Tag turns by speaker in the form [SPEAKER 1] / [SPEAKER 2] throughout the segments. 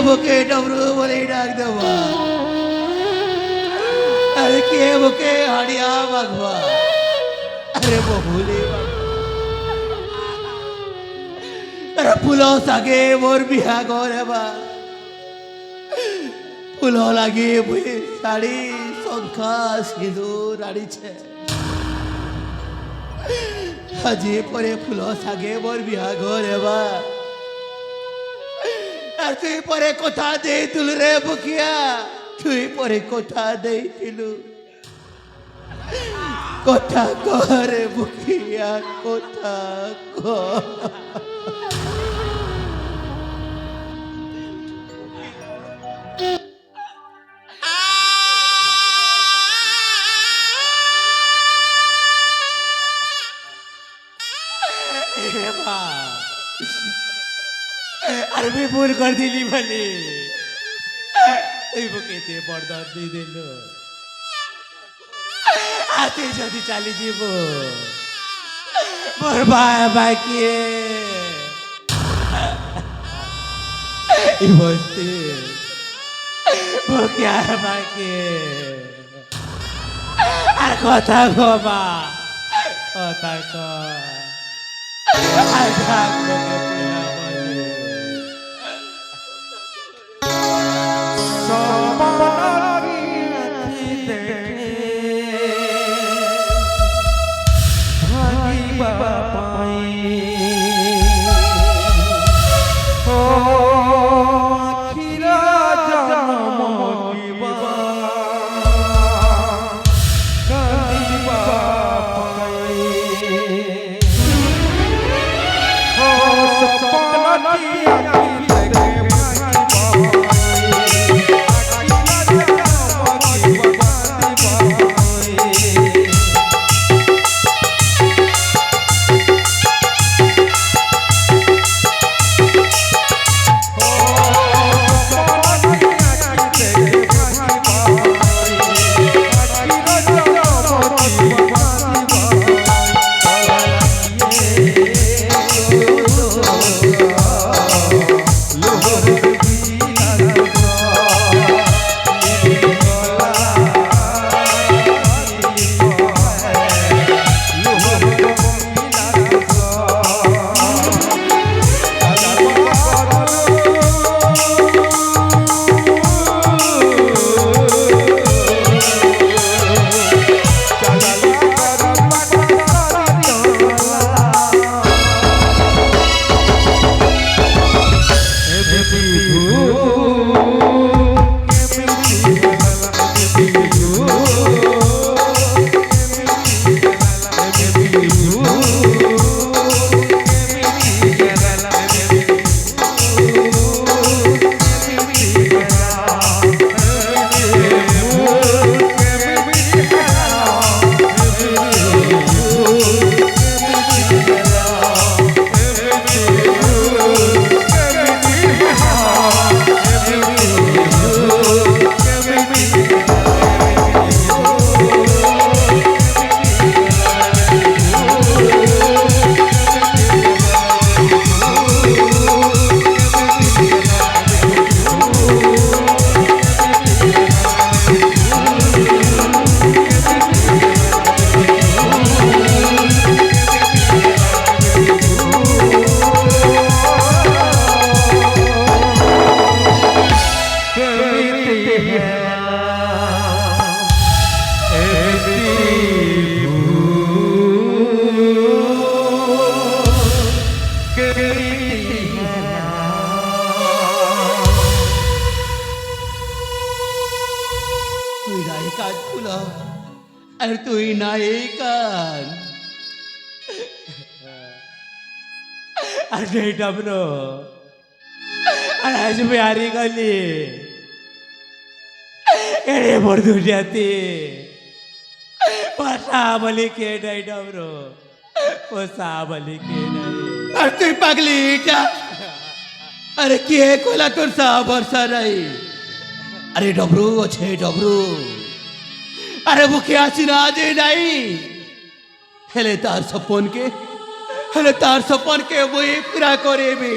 [SPEAKER 1] বুকে ডমরু বলে ডাক দেবা, আরে কে বুকে হাড়িয়া বাগবা, আরে বহুলে আরে ফুলো সাগে মোর বিহা গরেবা, ফুলো লাগে বুয়ে শাড়ি শঙ্খা সিঁদুর আড়িছে, আজি পরে ফুলো সাগে মোর বিহা গরেবা, আর তুই পরে কথা দে তুল রে বুকিয়া, তুই পরে কথা দে দিলু, কথা করে বুকিয়া কথা কর। अरे मैं भूल कर दिली भले वो कहते बरदान दे दिलो आते जल्दी चली जीव मोर बाकी बस्ती वो क्या बाकी আর কথা গবা কথা ক আর থাকবো
[SPEAKER 2] Ooh.
[SPEAKER 1] ফুল আর তুই নাই কান
[SPEAKER 2] আর নেই ডবরো আর আজ আমি হারিয়ে গেলি এরে মোর দুনিয়াতে পাশা বলি কে নাই ডবরো পোষা বলি কে নাই
[SPEAKER 1] আর তুই পাগলি এটা আরে কে কইলা তোর সা ভরসা নাই আরে ডবরু আছে ডবরু আরে মুখে আসি না যে নাই হেলে তার সপনকে মুই পুরা করিবি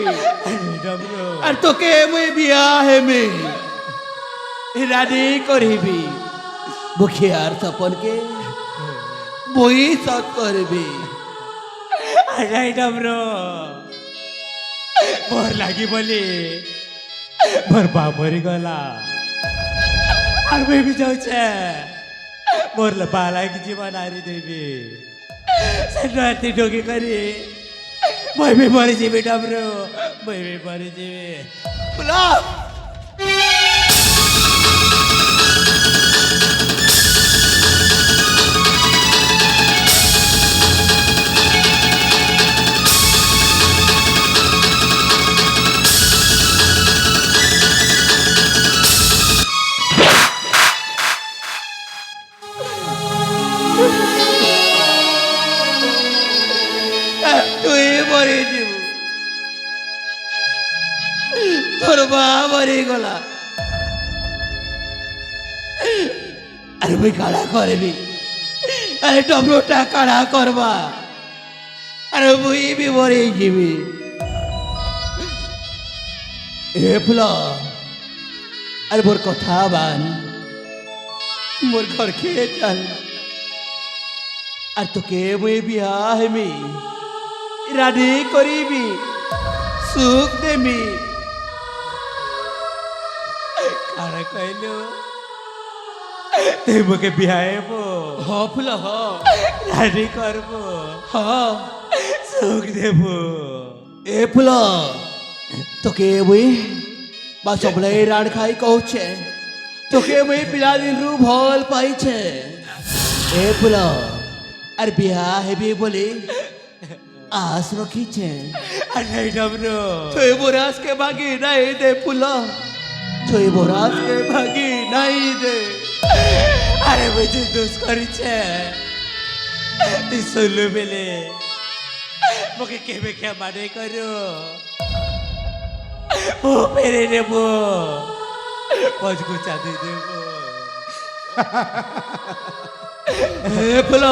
[SPEAKER 2] ডবরো
[SPEAKER 1] আর তোকে মুই বিয়া হেমি রানি করিবি মুখে আর সপনকে মুই সৎ করবি
[SPEAKER 2] আরে ডবরো মোর লাগি বলি মোর বাপ মরি গলা আর মুই বি যাউছে মোর বালাকি জীবন হারি দেবি সেটি ঢোকি করি মই বি মরি যাবি ডবরো মই বি মরি যাবি
[SPEAKER 1] ফুলা তুই মরে যাব তোর মা মরে গলা আরে মুই কাড়া করবি আরে টমরোটা কাড়া করবা আরে মুই বি মরে যাবি এ ফুল আরে মোর কথা বান মোর ঘর খেয়ে চাল আর তোকে মুই বিয়া হেমি রানি করিবি সুখ দেমি
[SPEAKER 2] কারা কইলো তুই মুখে বিহাইব
[SPEAKER 1] হ ফুল হ
[SPEAKER 2] রানি করব
[SPEAKER 1] হ
[SPEAKER 2] সুখ দেব
[SPEAKER 1] এ ফুল তোকে মুই বা সবলে রান খাই কହୁছে তোকে মুই পিলা দিনরু ভাল পাইছে এ ফুল আর বিয়া হেবি বলি আস রখিছে
[SPEAKER 2] আরে ডবরো
[SPEAKER 1] তুই বরাজকে ভাগি নাই দে ফুল তুই বরাজকে ভাগি নাই দে
[SPEAKER 2] আরে বুঝি দোষ করিছে তুই শুনলু বেলে মুখে কেবে ক্ষমা নেই করো ও পেরে নেব মজগুচা দিয়ে দেব
[SPEAKER 1] হে ফুল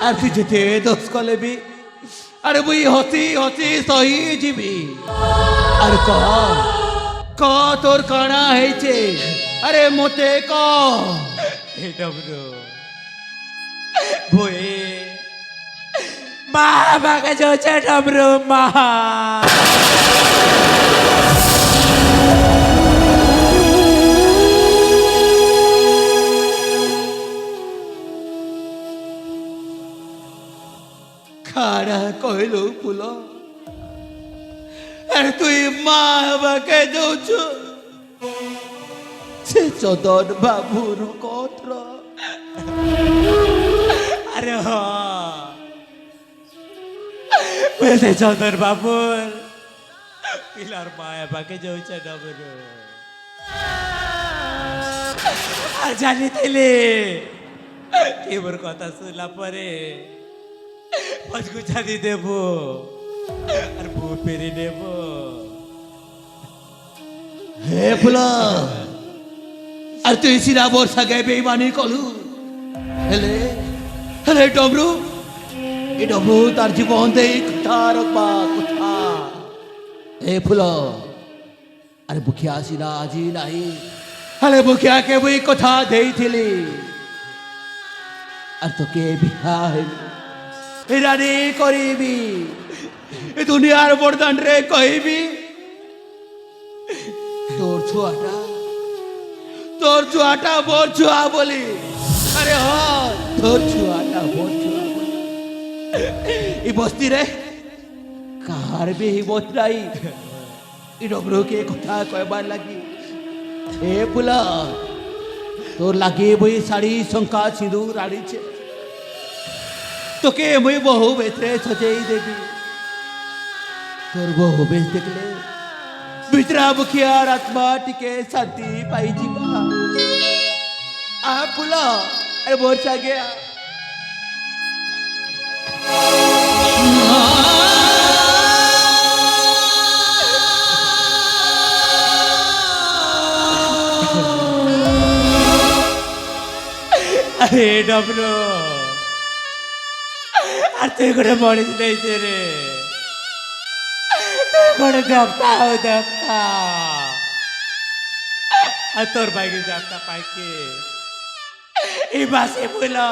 [SPEAKER 1] আর তুই যেতে দোষ কলেবি আরে মুই হসি হসি সহি যাবি আর ক তোর কানা হয়েছে আরে মতে ক
[SPEAKER 2] হে ডবরো ভয়ে মা আমাকে চলছে ডবরো মা
[SPEAKER 1] খাড়া কইল ফুল আর তুই মা আমাকে যাচ্ছ সে চদন বাবুর কথা
[SPEAKER 2] আরে হ বলতে চন্দন বাবুর পিলার মায়া পাকে যাচ্ছে ডবরো আর জানি তেলে কেবর কথা শুনলা পরে মজগুচা দিয়ে দেব আর বউ পেরে নেব
[SPEAKER 1] হে ফুল আর তুই সিরা বর্ষা গে বেইমানি কলু হেলে হেলে ডবরু এই ডবরু তার জীবন দেই কথা রকবা কথা হে ফুল আরে বুখিয়া সিরা আজি নাই হেলে বুখিয়া কে বই কথা দেইছিলি আর তোকে বিয়া রানি করিবি এ দুনিয়ার বরদান রে কইবি তোর ছুয়াটা বোর ছুয়া বলি আরে হ তোর ছুয়াটা বোর ছুয়া বলি এই বস্তি রে কার বি হিমত নাই এই ডবরুকে কথা কয়বার লাগি এ ফুলা তোর লাগে বই শাড়ি শঙ্কা সিঁদুর আড়িছে তোকে মুই বহু বেশে সজেই দেবি তোর বহু বেশ দেখলে বিচরা মুখিয়ার আত্মা টিকে শান্তি পাই ଯିବା আ ফুল আরে বর্ষা গিয়া
[SPEAKER 2] আরে ডবরো আর তুই করে মরিস নেইছে রে তুই করে দেবতা আর তোর বাইকে দেবতা পাইকে এই বাসে বলো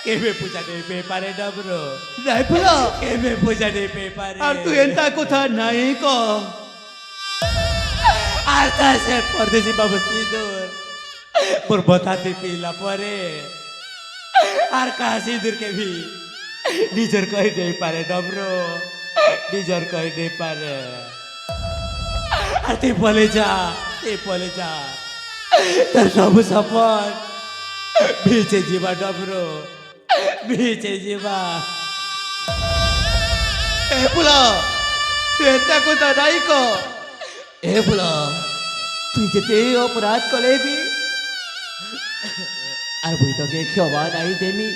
[SPEAKER 2] কেবে পূজা নেই পে পারে ডবরো
[SPEAKER 1] নাই ফুল
[SPEAKER 2] কেবে পূজা নেই পে পারে
[SPEAKER 1] আর তুই এন্তা কথা নাই ক
[SPEAKER 2] আর তা সে পরদেশি বাবু সিঁদুর মোর বতাতে পিলা পরে আর কাহা সিঁদুর কে ভি নিজের কই নেই পারে ডবরো নিজের কই নেই পারে আর তুই বলে যা তোর সবু সপন ভিজে ଯିବା ডবরো ভিজে ଯିବା
[SPEAKER 1] এ ফুল তুই এন্তা কথা নাই ক এ ফুল তুই যেতে অপরাধ কলে বি আর বই তোকে ক্ষমা নাই দেমি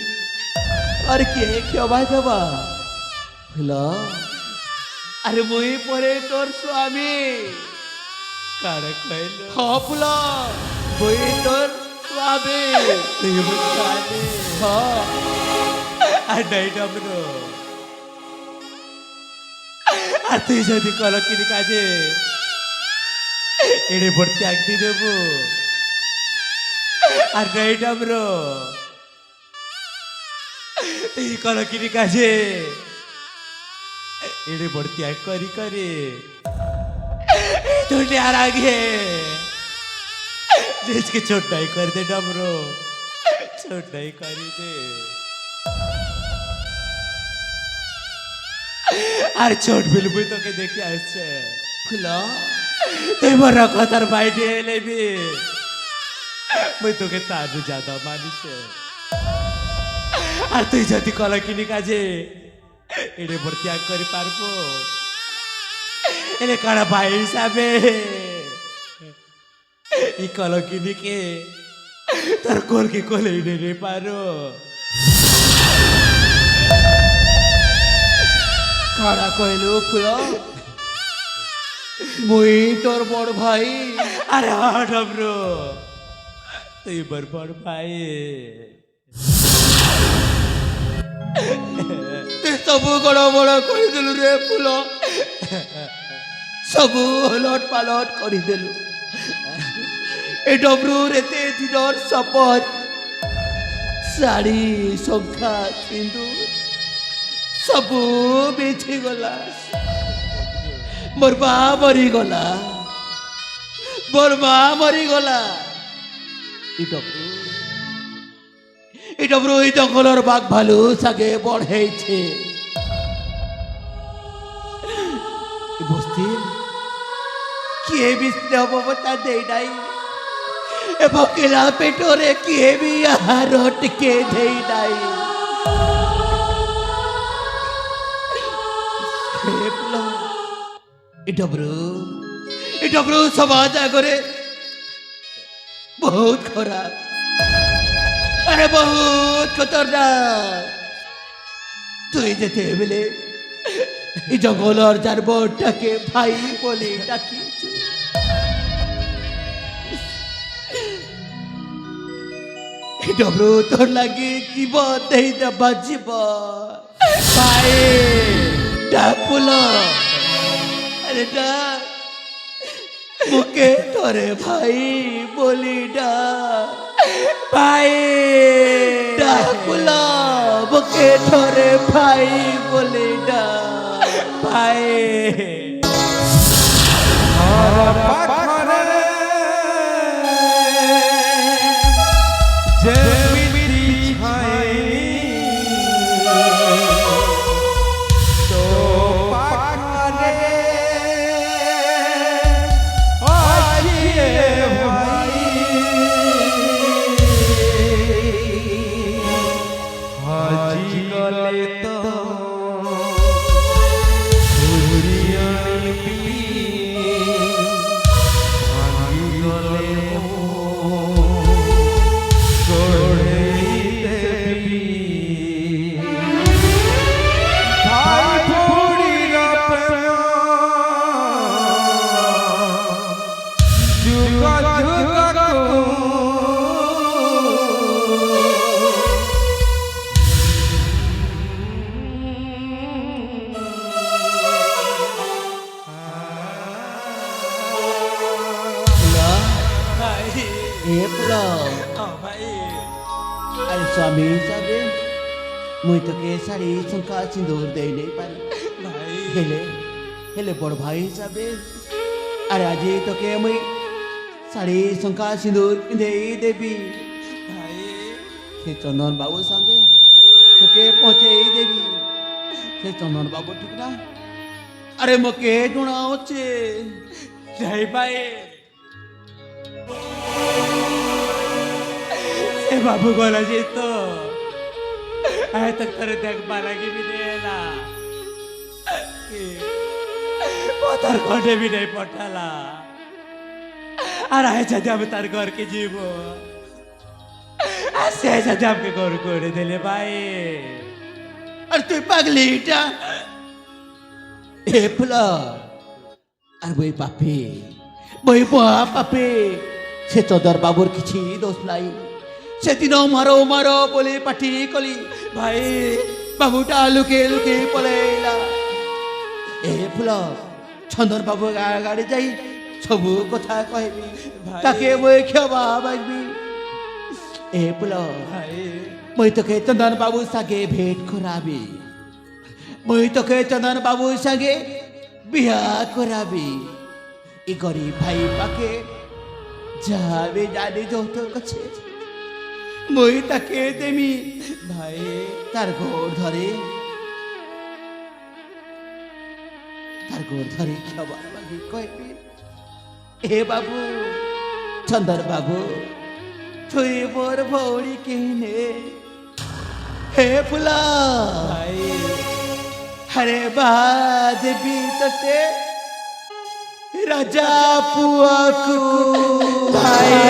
[SPEAKER 1] আর কে ক্ষমা দেবা ফুল আরে মুই পরে তোর স্বামী
[SPEAKER 2] কারে কইলো
[SPEAKER 1] হ ফুল বই তোর স্বামী
[SPEAKER 2] তুই বুঝালে
[SPEAKER 1] হ
[SPEAKER 2] আর নাই ডবরো আর তুই যদি কলকিনি কাজে এড়ে ভর্তি আঁকতে দেব আর নাই ডবরো তুই কলকিনি কাজে এড়ে ভর্তি আঁক করি করে তুই আর আগে जिसके छोटाई कर दे डबरो छोटाई करी दे আর ছোট বিলবুই তোকে দেখে আসছে
[SPEAKER 1] ফুল
[SPEAKER 2] তুই বড় কথার বাইরে এলেবি মুই তোকে তারু জাদা মানিছে আর তুই যদি কলকিনি কাজে এড়ে ভর্তি আগ করে পারবো এলে কারা ভাই হিসাবে এই কলকিনিকে তোর কোলকে কোলে এনে পারো
[SPEAKER 1] কারা কইলো ফুল মুই তোর বড় ভাই
[SPEAKER 2] আরে ডবরো তুই বড় ভাই
[SPEAKER 1] তুই সবু বড় বড় করে দিলু রে ফুল সবু হলট পালট করে দিলু এই ডবরুর এতে দিনর শপথ শাড়ি সংখ্যা কিন্তু সবু বেছে গলা মোর মা মরিগলা এই ডবরু এই জঙ্গলের বাঘ ভালু সাগে বড়েছে বস্তির কিଏ ବି ସ୍ନେହ ମମତା ଦେଇନାହିଁ ଏବଂ କିଳା ପେଟରେ କିଏ ବି ଆହାର ଟିକେ ଦେଇନାହିଁ ଏ ଡବରୁ ସମାଜ ଆଗରେ ବହୁତ ଖରାପ ଆରେ ବହୁତ ଖତରନାକ তুই যেতেবেলে এই জঙ্গলর জানবরটাকে ভাই বলে ডাকিয়েছ ডবরু তোর লাগে জীবন দেই দেবা জীবন ভাই ডাকুল আরে ডাক মুখে তোরে ভাই বলি ডাক
[SPEAKER 2] ভাই
[SPEAKER 1] ডাকুল মুখে তোরে ভাই বলি ডাক
[SPEAKER 2] ভাই
[SPEAKER 1] ଏ ଫୁଲ
[SPEAKER 2] ହଁ ଭାଇ
[SPEAKER 1] ଆରେ ସ୍ୱାମୀ ହିସାବରେ ମୁଇଁ তোকে ଶାଢ଼ୀ ଶଙ୍ଖା ସିନ୍ଦୁର ଦେଇ ନେଇ ପାରି
[SPEAKER 2] ଭାଇ
[SPEAKER 1] ହେଲେ ହେଲେ ବଡ଼ ଭାଇ ହିସାବରେ ଆରେ ଆଜି তোকে ମୁଇଁ ଶାଢ଼ୀ ଶଙ୍ଖା ସିନ୍ଦୁର ପିନ୍ଧେଇ ଦେବି
[SPEAKER 2] ଭାଇ
[SPEAKER 1] ସେ ଚନ୍ଦନ ବାବୁ ସାଙ୍ଗେ তোকে ପହଞ୍ଚେଇ ଦେବି ସେ ଚନ୍ଦନ ବାବୁ ଠିକ ନା ଆରେ ମୋକେ ଜଣାଉଛେ
[SPEAKER 2] ଯାଇ ଭାଇ ए बाबू गोला जी तो आए तक तेरे देख पाला की भी नहीं ना तार कोटे भी नहीं पठाला और आए चाचा हम तार घर के जीवो ऐसे चाचा हमके घर कोड़े दिले भाई
[SPEAKER 1] আরে তুই পাগলিটা এ ফুলা আর বই পাপে বই পাপে সে চদর বাবুর কিছু দোষ নাই সেদিন মারো মারো বলে পাটি কলি ভাই বাবুটা লুকে লুকে পলাইলা এ ফুল চন্দন বাবু গাড়ি যাই সবু কথা কহিবি তাকে বই ক্ষমা মাগবি এ ফুল
[SPEAKER 2] भाई
[SPEAKER 1] মই তোকে চন্দন বাবু সাগে ভেট করাবি মই তোকে চন্দন বাবু সাগে বিয়া করাবি ই গরিব ভাই পাকে যাবে জানি যত কাছে মই তাকে দেমি
[SPEAKER 2] भाई
[SPEAKER 1] তার গোড় ধরে ক্ষমা মাগি কইবি এ বাবু চন্দন বাবু তুই মোর ভৌড়ি কিনে হে ফুলা
[SPEAKER 2] भाई
[SPEAKER 1] হরে বাদবি তোতে রাজা পুয়াকু ভাই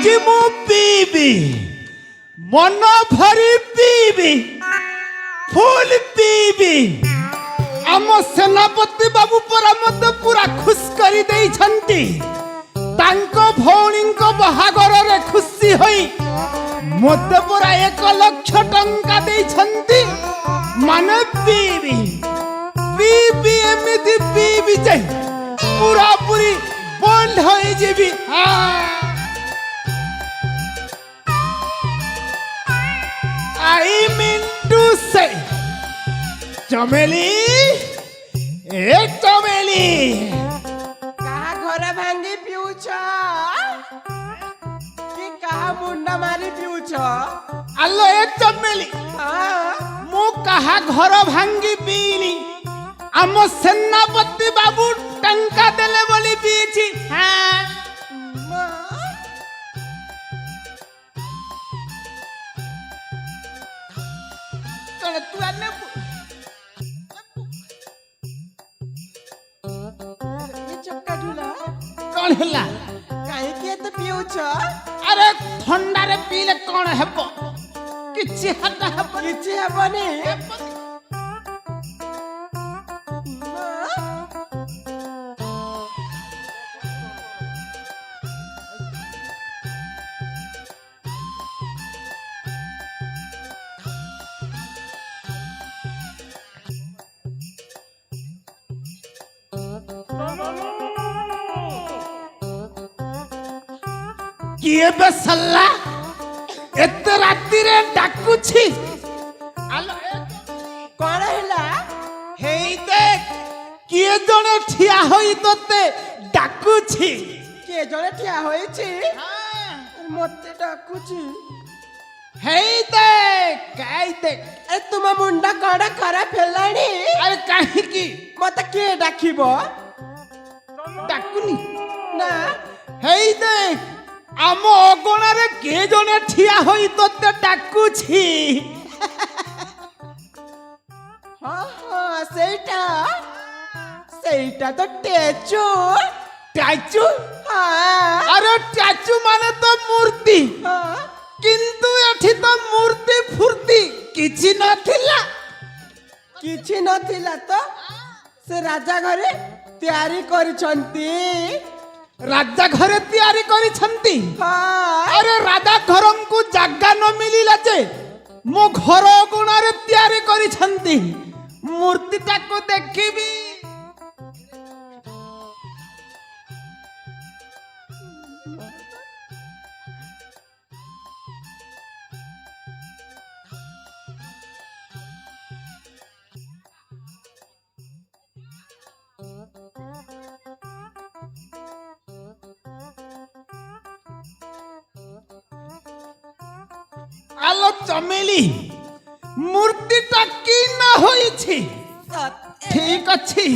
[SPEAKER 2] ଆଜି ମୁଁ ପିଇବି ମନ ଭରି ପିଇବି ଫୁଲ ପିଇବି। ଆମ ସେନାପତି ବାବୁ ପରା ମତେ ପୁରା ଖୁସି କରି ଦେଇଛନ୍ତି। ତାଙ୍କ ଭଉଣୀଙ୍କ ବାହାଘରରେ ଖୁସି ହୋଇ ମତେ ପୁରା 1 ଲକ୍ଷ ଟଙ୍କା ଦେଇଛନ୍ତି। ମାନେ ପିଇବି ପିଇବି ଏମିତି ପିଇବି ଯେ ପୁରା ପୁରି ବନ୍ଦ ହୋଇଯିବି। I mean to say ଚମେଲି ଏ ଚମେଲି
[SPEAKER 3] କାହା ଘର ଭାଙ୍ଗି ପିଉଛ କି କାହା ମୁଣ୍ଡ ମାରି ପିଉଛ?
[SPEAKER 2] ଆଲୋ ଏ ଚମେଲି ମୁଁ କାହା ଘର ଭାଙ୍ଗି ପିଇନି। ଆମ ସେନାପତି ବାବୁ ଟଙ୍କା ଦେଲେ ବୋଲି ପିଇଛି। କଣ ତୁ ଆନେ
[SPEAKER 3] ଚକା ଢୁଲା
[SPEAKER 2] କଣ ହେଲା?
[SPEAKER 3] କାହିଁକି ଏତେ ପିଉଛ?
[SPEAKER 2] ଆରେ ଥଣ୍ଡାରେ ପିଇଲେ କଣ ହେବ? କିଛି ହାତ ହେବ
[SPEAKER 3] କିଛି ହେବନି।
[SPEAKER 2] କିଏ ବେ ସଲ୍ଲା ଏତେ ରାତିରେ ଡାକୁଛି? ଆଲୋ
[SPEAKER 3] କଣ ହେଲା?
[SPEAKER 2] ହେଇ ଦେଖ କିଏ ଜଣେ ଠିଆ ହୋଇ ତତେ ଡାକୁଛି।
[SPEAKER 3] କିଏ ଜଣେ ଠିଆ ହୋଇଛି ମତେ ଡାକୁଛି।
[SPEAKER 2] ହେଇ ଦେଖ ହେଇ ଦେଖ।
[SPEAKER 3] ଏ ତୁମ ମୁଣ୍ଡ କଣ ଖରାପ ହେଲାଣି?
[SPEAKER 2] ଆରେ କାହିଁକି
[SPEAKER 3] ମତେ କିଏ ଡାକିବ?
[SPEAKER 2] ଡାକୁନି?
[SPEAKER 3] ନା
[SPEAKER 2] ହେଇ ଦେଖ ଆମ ଅଗଣାରେ କିଏ ଜଣେ ଠିଆ ହୋଇ ତତେ ଡାକୁଛି।
[SPEAKER 3] ହଁ ହଁ ସେଇଟା ତ ଟେଚୁ।
[SPEAKER 2] ଟାଚୁ?
[SPEAKER 3] ହଁ
[SPEAKER 2] ଆରେ ଟାଚୁ ମାନେ ତ ମୂର୍ତ୍ତି।
[SPEAKER 3] ହଁ
[SPEAKER 2] କିନ୍ତୁ ଏଠି ତ ମୂର୍ତ୍ତି ଫୁର୍ତ୍ତି କିଛି ନଥିଲା।
[SPEAKER 3] କିଛି ନଥିଲା ତ ସେ ରାଜା ଘରେ ତିଆରି କରିଛନ୍ତି।
[SPEAKER 2] ରାଜା ଘରେ ତିଆରି କରିଛନ୍ତି?
[SPEAKER 3] ହଁ
[SPEAKER 2] ଆରେ ରାଜା ଘରଙ୍କୁ ଜାଗା ନ ମିଳିଲା ଯେ ମୋ ଘର ଅଗଣାରେ ତିଆରି କରିଛନ୍ତି। ମୂର୍ତ୍ତିଟାକୁ ଦେଖିବି। আলো চমেলি মূর্তিটা কি না হয়েছে? ঠিক আছে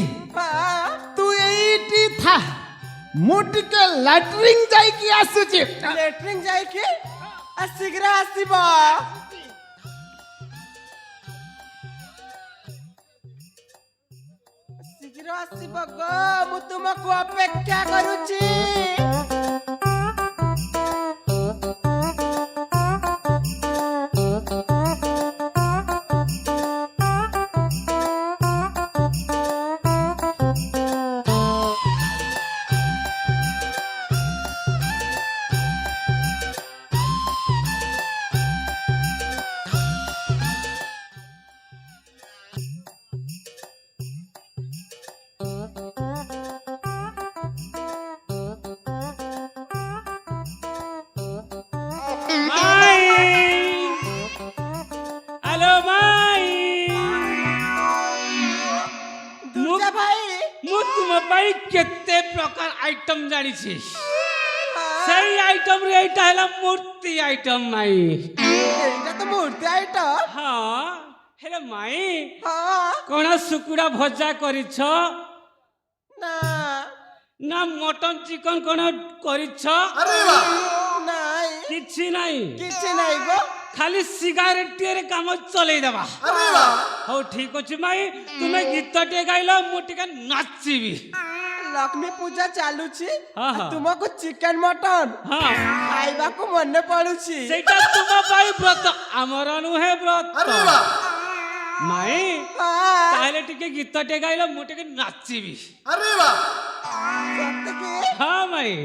[SPEAKER 2] তু এইটি থা ମୁଁ ଟିକେ ଲାଟ୍ରିନ୍ ଯାଇକି ଆସୁଛି।
[SPEAKER 3] ଲେଟ୍ରିନ୍ ଯାଇକି ଶୀଘ୍ର ଆସିବ। ଶୀଘ୍ର ଆସିବ ଗୋ, ମୁଁ ତୁମକୁ ଅପେକ୍ଷା କରୁଛି।
[SPEAKER 4] केते प्रकार आइटम जानी छी सही आइटम रे एटा हला मूर्ति आइटम माई
[SPEAKER 3] एटा तो मूर्ति आइटम।
[SPEAKER 4] हां हेले माई
[SPEAKER 3] हां
[SPEAKER 4] कोन सुकुड़ा भजा करिछ
[SPEAKER 3] ना
[SPEAKER 4] ना मटन चिकन कोन करिछ?
[SPEAKER 3] अरे वाह नाही
[SPEAKER 4] किछि नाही
[SPEAKER 3] गो
[SPEAKER 4] खाली सिगारेट रे काम चलै देबा।
[SPEAKER 3] अरे वाह
[SPEAKER 4] हो ठीक अछि माई तुमे गीत टे गाइलो मु टिके नाचिबी।
[SPEAKER 3] ଲକ୍ଷ୍ମୀ ପୂଜା ଚାଲୁଛି
[SPEAKER 4] ହଁ, ହଁ।
[SPEAKER 3] ତୁମକୁ ଚିକେନ ମଟନ
[SPEAKER 4] ହଁ
[SPEAKER 3] ଖାଇବାକୁ ମନେ ପଡୁଛି
[SPEAKER 4] ସେଇଟା ତୁମ ପାଇଁ ବ୍ରତ ଆମର ନୁହେଁ ବ୍ରତ ମାଇଁ
[SPEAKER 3] ହଁ,
[SPEAKER 4] ତାହେଲେ ଟିକେ ଗୀତଟେ ଗାଇଲ ମୁଁ ଟିକେ ନାଚିବି
[SPEAKER 3] ସତେକି?
[SPEAKER 4] ହଁ ମାଇଁ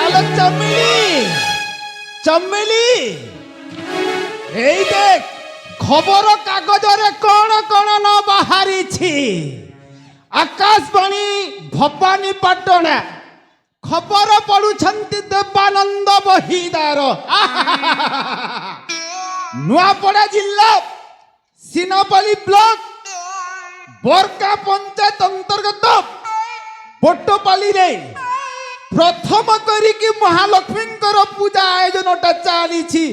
[SPEAKER 1] আলো চমেলি এই দেখ খবর কাগজরে কোন কোন ন বাহারিছি আকাশবাণী ভবানীপাটনা খবর পড়ুছন্তি দেবানন্দ বহিদার নুয়াপড়া জিল্লা সিনাপালি ব্লক বরকা পঞ্চায়েত অন্তর্গত বট্টপালিরে প্রথম করিকি মহালক্ষ্মীঙ্কর পূজা আয়োজনটা চালিছি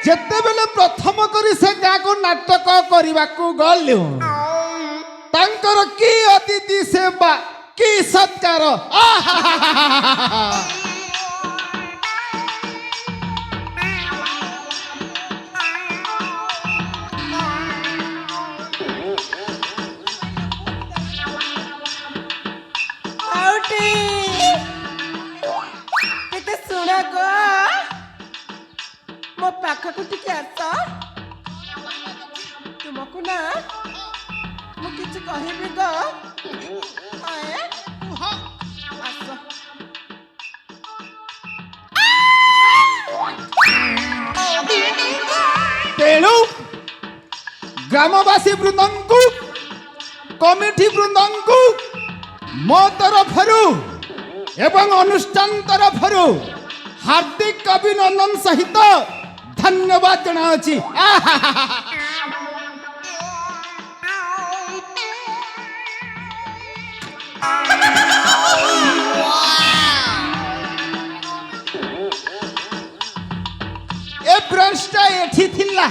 [SPEAKER 1] যেতেবেলে প্রথম করি সে গাঁকু নাটক করিবাকু গলু তাঙ্কর কি অতিথি সেবা কি সৎকার
[SPEAKER 3] ଆଉଟି ଟିକେ ଶୁଣ ଗୋ ମୋ ପାଖକୁ ଟିକେ ଆସ ତୁମକୁ ନା ମୁଁ କିଛି କହିବି ଗୋ ଆସ
[SPEAKER 1] তেণু গ্রামবাসী বৃন্দঙ্কু কমিটি বৃন্দঙ্কু মো তরফরু এবং অনুষ্ঠান তরফরু হার্দিক অভিনন্দন সহিত ধন্যবাদ জনাওছি এ ব্রাঞ্চটা এঠি থিলা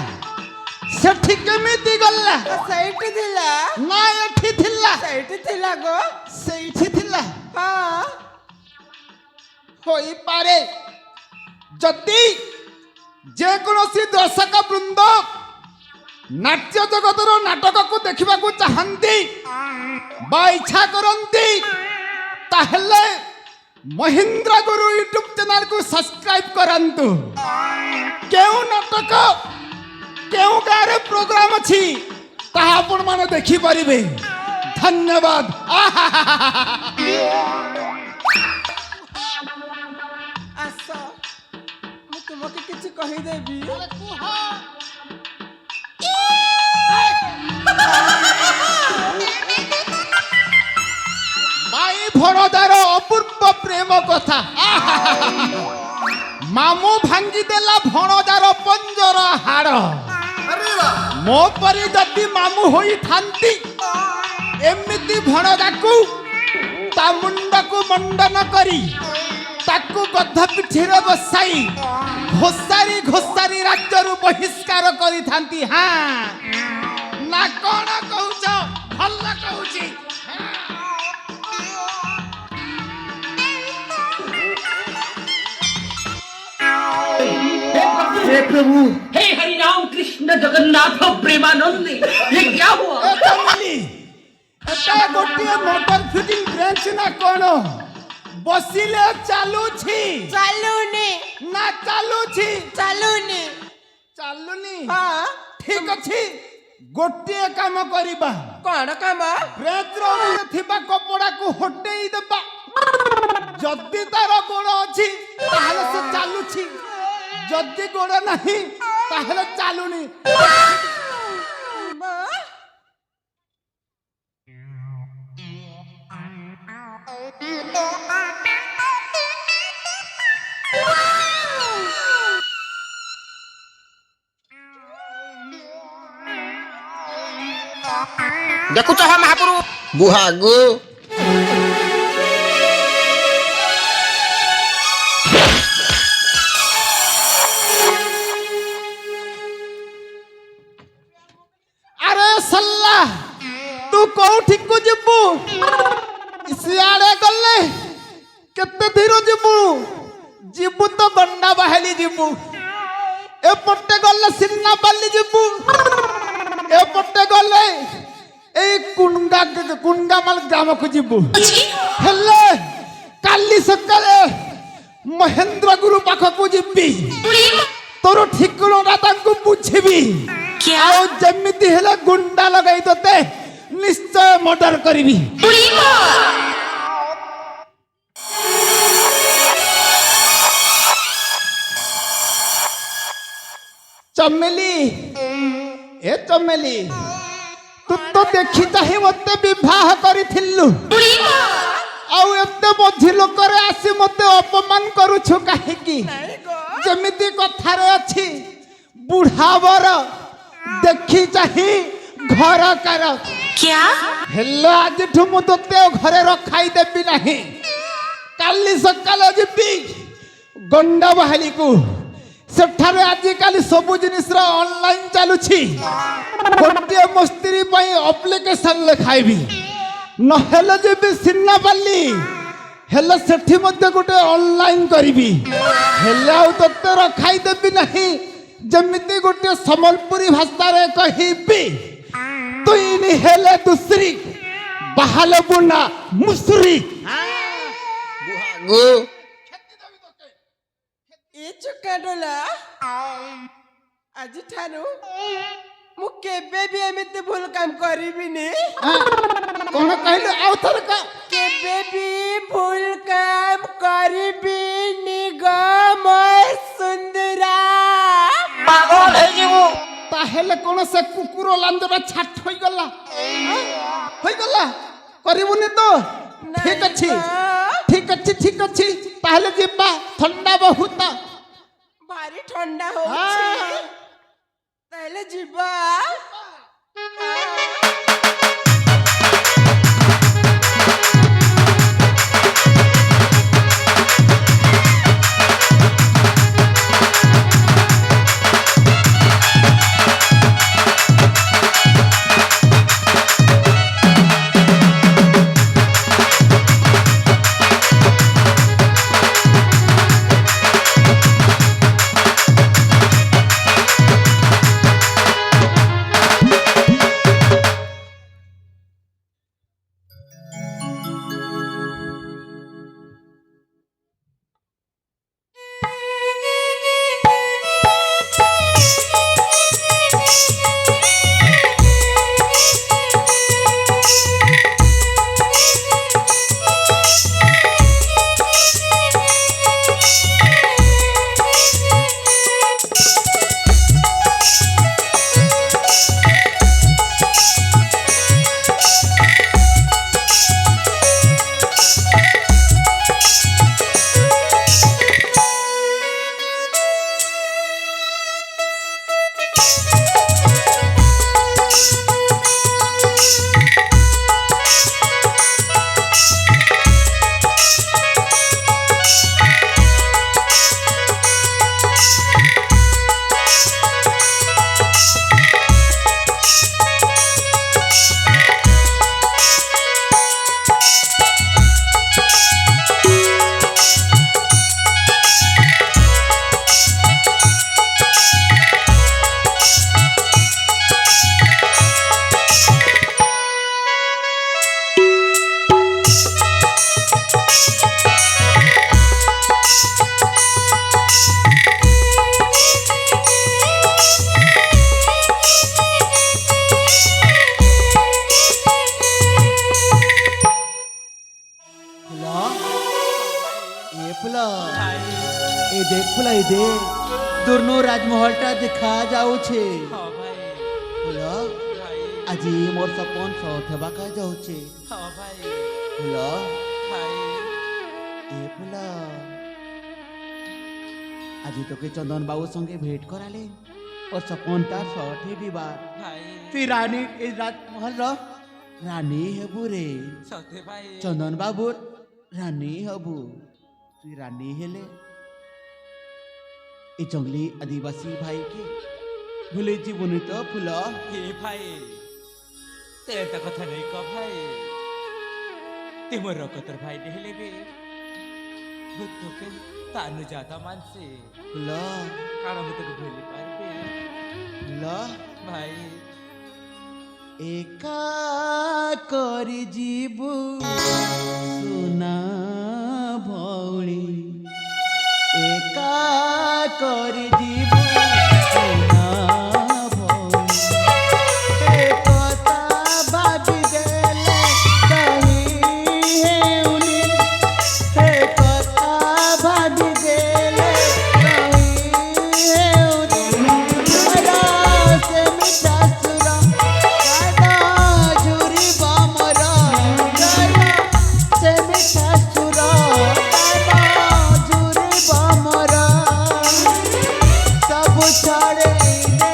[SPEAKER 1] সেঠি কেমিতি গল্লা
[SPEAKER 3] ସେଇଠି ଥିଲା
[SPEAKER 1] না এঠি থিলা
[SPEAKER 3] ସେଇଠି ଥିଲା ଗୋ
[SPEAKER 1] সেইঠি থিলা
[SPEAKER 3] ହଁ
[SPEAKER 1] হইপারে যদি যে কৌশি দর্শক বৃন্দ নাট্য জগতর নাটকକୁ ଦେଖିବାକୁ ଚାହାନ୍ତି বা ইচ্ছা କରନ୍ତି তাহলে মহিন্দ্র গুরু ইউটিউব চ্যানেলକୁ সবস্ক্রাইব କରନ୍ତୁ কেউ নাটক কেউ গাঁরে প্রোগ্রাম ଅଛି তাহা ଆପଣମାନେ ଦେଖିପାରିବେ ধন্যবাদ
[SPEAKER 3] ଆସ ମୁଁ ତୁମକୁ କିଛି କହିଦେବି
[SPEAKER 1] মাই ভণদার অপূর্ব প্রেম কথা মামু ভাঙ্গি দেলা ভণদার পঞ্জর হাড় ମୋ ପରି ଯଦି ମାମୁଁ ହୋଇଥାନ୍ତି ଏମିତି ଭଣଜାକୁ ତା ମୁଣ୍ଡକୁ ମଣ୍ଡନ କରି ତାକୁ ଗଧ ପିଠିରେ ବସାଇ ଘୋଷାରି ଘୋଷାରି ରାଜ୍ୟରୁ ବହିଷ୍କାର କରିଥାନ୍ତି ହଁ ନା କଣ କହୁଛ ଭଲ କହୁଛି
[SPEAKER 5] हे प्रभु, हे हरि राम कृष्ण जगन्नाथ प्रेमानंद, ये क्या हुआ?
[SPEAKER 1] ଏ କମଲି এটা ଗୋଟିଏ ମୋଟର ଫିଟିଂ ବ୍ରେଞ୍ଚ ନା କଣ ବସିଲେ ଚାଲୁଛି
[SPEAKER 3] ଚାଲୁନି
[SPEAKER 1] ନା ଚାଲୁଛି
[SPEAKER 3] ଚାଲୁନି
[SPEAKER 6] ଚାଲୁନି
[SPEAKER 3] ହଁ
[SPEAKER 6] ଠିକ ଅଛି ଗୋଟିଏ କାମ କରିବା
[SPEAKER 3] କଣ କାମ
[SPEAKER 6] ବ୍ରେକ୍ର ଉପରେ ଥିବା କପଡାକୁ ହଟେଇ ଦେବା ଯଦି ତାର ଗୋଡ ଅଛି ତାହେଲେ ସେ ଚାଲୁଛି ଯଦି ଗୋଡ ନାହିଁ ତାହେଲେ ଚାଲୁନି
[SPEAKER 3] ମା
[SPEAKER 7] ଦେଖୁଛ ହଁ ମହାପୁରୁ ବୁହାଗୁ
[SPEAKER 6] ଆରେ ସଲ୍ଲା ତୁ କୋଉଠିକୁ ଯିବୁ ସିଆଡେ ଗଲେ କେତେ ଧୀର ଯିବୁ ଯିବୁ ତ ଗଣ୍ଡା ବାହାଲି ଯିବୁ ଏପଟେ ଗଲେ ସିନ୍ନାପାଲି ଯିବୁ ଏପଟେ ଗଲେ ଏଇ କୁଣ୍ଡାମାଲ ଗ୍ରାମକୁ ଯିବୁ ହେଲେ କାଲି ସକାଳେ ମହେନ୍ଦ୍ର ଗୁରୁ ପାଖକୁ ଯିବି ତୋର ଠିକଣା ତାଙ୍କୁ ବୁଝିବି ଆଉ ଯେମିତି ହେଲେ ଗୁଣ୍ଡା ଲଗାଇ ତତେ ନିଶ୍ଚୟ ମର୍ଡର କରିବି ଚମେଲି ଏ ଚମେଲି ତୁ ତ ଦେଖି ଚାହିଁ ମତେ ବିବାହ କରିଥିଲୁ ଆଉ ଏତେ ମଝି ଲୋକରେ ଆସି ମତେ ଅପମାନ କରୁଛୁ କାହିଁକି ଯେମିତି କଥାରେ ଅଛି ବୁଢା ବର ଦେଖି ଚାହିଁ ଘର କାର ହେଲେ ଆଜିଠୁ ମୁଁ ତୋତେ ଘରେ ରଖାଇ ଦେବି ନାହିଁ କାଲି ସକାଳେ ଯିବି ଗଣ୍ଡା ବାହାଲିକୁ ସେଠାରେ ଆଜିକାଲି ସବୁ ଜିନିଷର ଅନଲାଇନ ଚାଲୁଛି ଗୋଟିଏ ମସ୍ତ୍ରୀ ପାଇଁ ଆପ୍ଲିକେସନ ଲେଖାଇବି ନହେଲେ ଯିବି ସିନ୍ନାପାଲି ହେଲେ ସେଠି ମଧ୍ୟ ଗୋଟେ ଅନଲାଇନ କରିବି ହେଲେ ଆଉ ତୋତେ ରଖାଇ ଦେବି ନାହିଁ ଯେମିତି ଗୋଟେ ସମ୍ବଲପୁରୀ ଭାଷାରେ କହିବି ତୁଇନି ହେଲେ ଦୁସରି ବାହାଲେ ବୁନା ମୁସୁରୀ
[SPEAKER 7] ବୁହାଗୁ
[SPEAKER 3] ଏ ଚୁକାଡୋଲା ଆଜି ଠାରୁ ମୁଁ କେବେ ବି ଏମିତି ଭୁଲ କାମ କରିବିନି
[SPEAKER 6] କଣ କହିଲୁ ଆଉ ଥରେ କହ
[SPEAKER 3] କେବେ ବି ଭୁଲ କାମ କରିବିନି ଗো ମୋ ସୁନ୍ଦରା
[SPEAKER 6] ତାହେଲେ କଣ ସେ କୁକୁର ଲାନ୍ଦଟା ଛାଟ ହୋଇଗଲା ହୋଇଗଲା କରିବୁନି ତ ଠିକ ଅଛି ଠିକ ଅଛି ଠିକ ଅଛି ତାହେଲେ ଯିବା ଥଣ୍ଡା ବହୁତ
[SPEAKER 3] ଭାରି ଥଣ୍ଡା ହଉଛି ତାହେଲେ ଯିବା
[SPEAKER 1] হাই দে দুর্নো রাজমহলটা দেখা যাচ্ছে
[SPEAKER 2] ହଁ ଭାଇ
[SPEAKER 1] ফুল
[SPEAKER 2] ଭାଇ
[SPEAKER 1] আজি মোর সপন সৎ হেবাকা যাচ্ছে
[SPEAKER 2] ହଁ ଭାଇ
[SPEAKER 1] ফুল
[SPEAKER 2] ଭାଇ
[SPEAKER 1] এ ফুল আজি তোকে চন্দন বাবু সঙ্গে ভেট করালে ওর সপনটা সৎ হেবিবা
[SPEAKER 2] ଭାଇ
[SPEAKER 1] তুই রানী এই রাজমহল রানী হেবু রে
[SPEAKER 2] ସତେ ଭାଇ
[SPEAKER 1] চন্দন বাবুর রানী হবু তুই রানী হেলে এই জঙ্গলি আদিবাসী ভাইকে ভুলে জীবনী তো ফুল
[SPEAKER 2] हे भाई ते एता কথা নেই ক ভাই ते मोर रकतर भाई नेहले बे তোকে তানু জাদা মানছে
[SPEAKER 1] ফুল
[SPEAKER 2] কারণ আমি তোকে ভুলি পারবে
[SPEAKER 1] ফুল
[SPEAKER 2] ভাই
[SPEAKER 1] একা করে জীবু সোনা ভৌলি একা করে জীবু সোনা ভৌলি এ কথা ভাবি দেলে কাহি হেউনি এ কথা ভাবি দেলে কাহি হেউনি তারা সে মিঠা সুরা কাদা জুরি বামরা তারা সে মিঠা সুরা কাদা জুরি বামরা সব ছাড়ে দে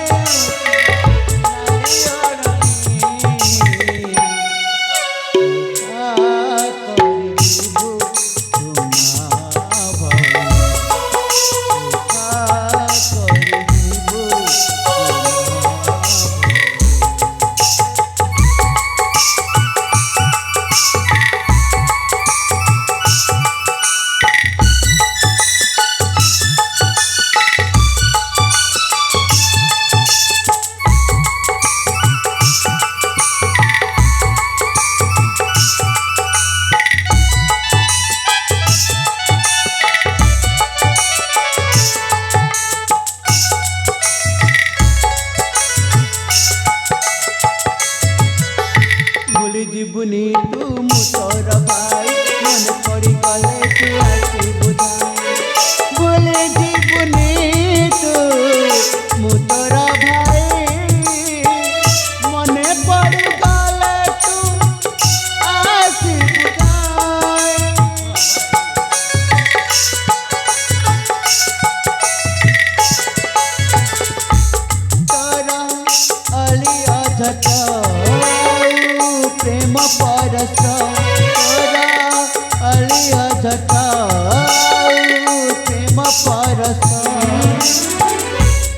[SPEAKER 1] ভুলি জীবনি তু মুতর ভাই মনে পড়ি গলে তু আসি বুঝাই ভুলি জীবনি তু মুতর ভাই মনে পড়ি গলে তু আসি বুঝাই তোরা অলিয়া ঝট প্রেম পরশ তোরা অলিয়া ঝট প্রেম পরশ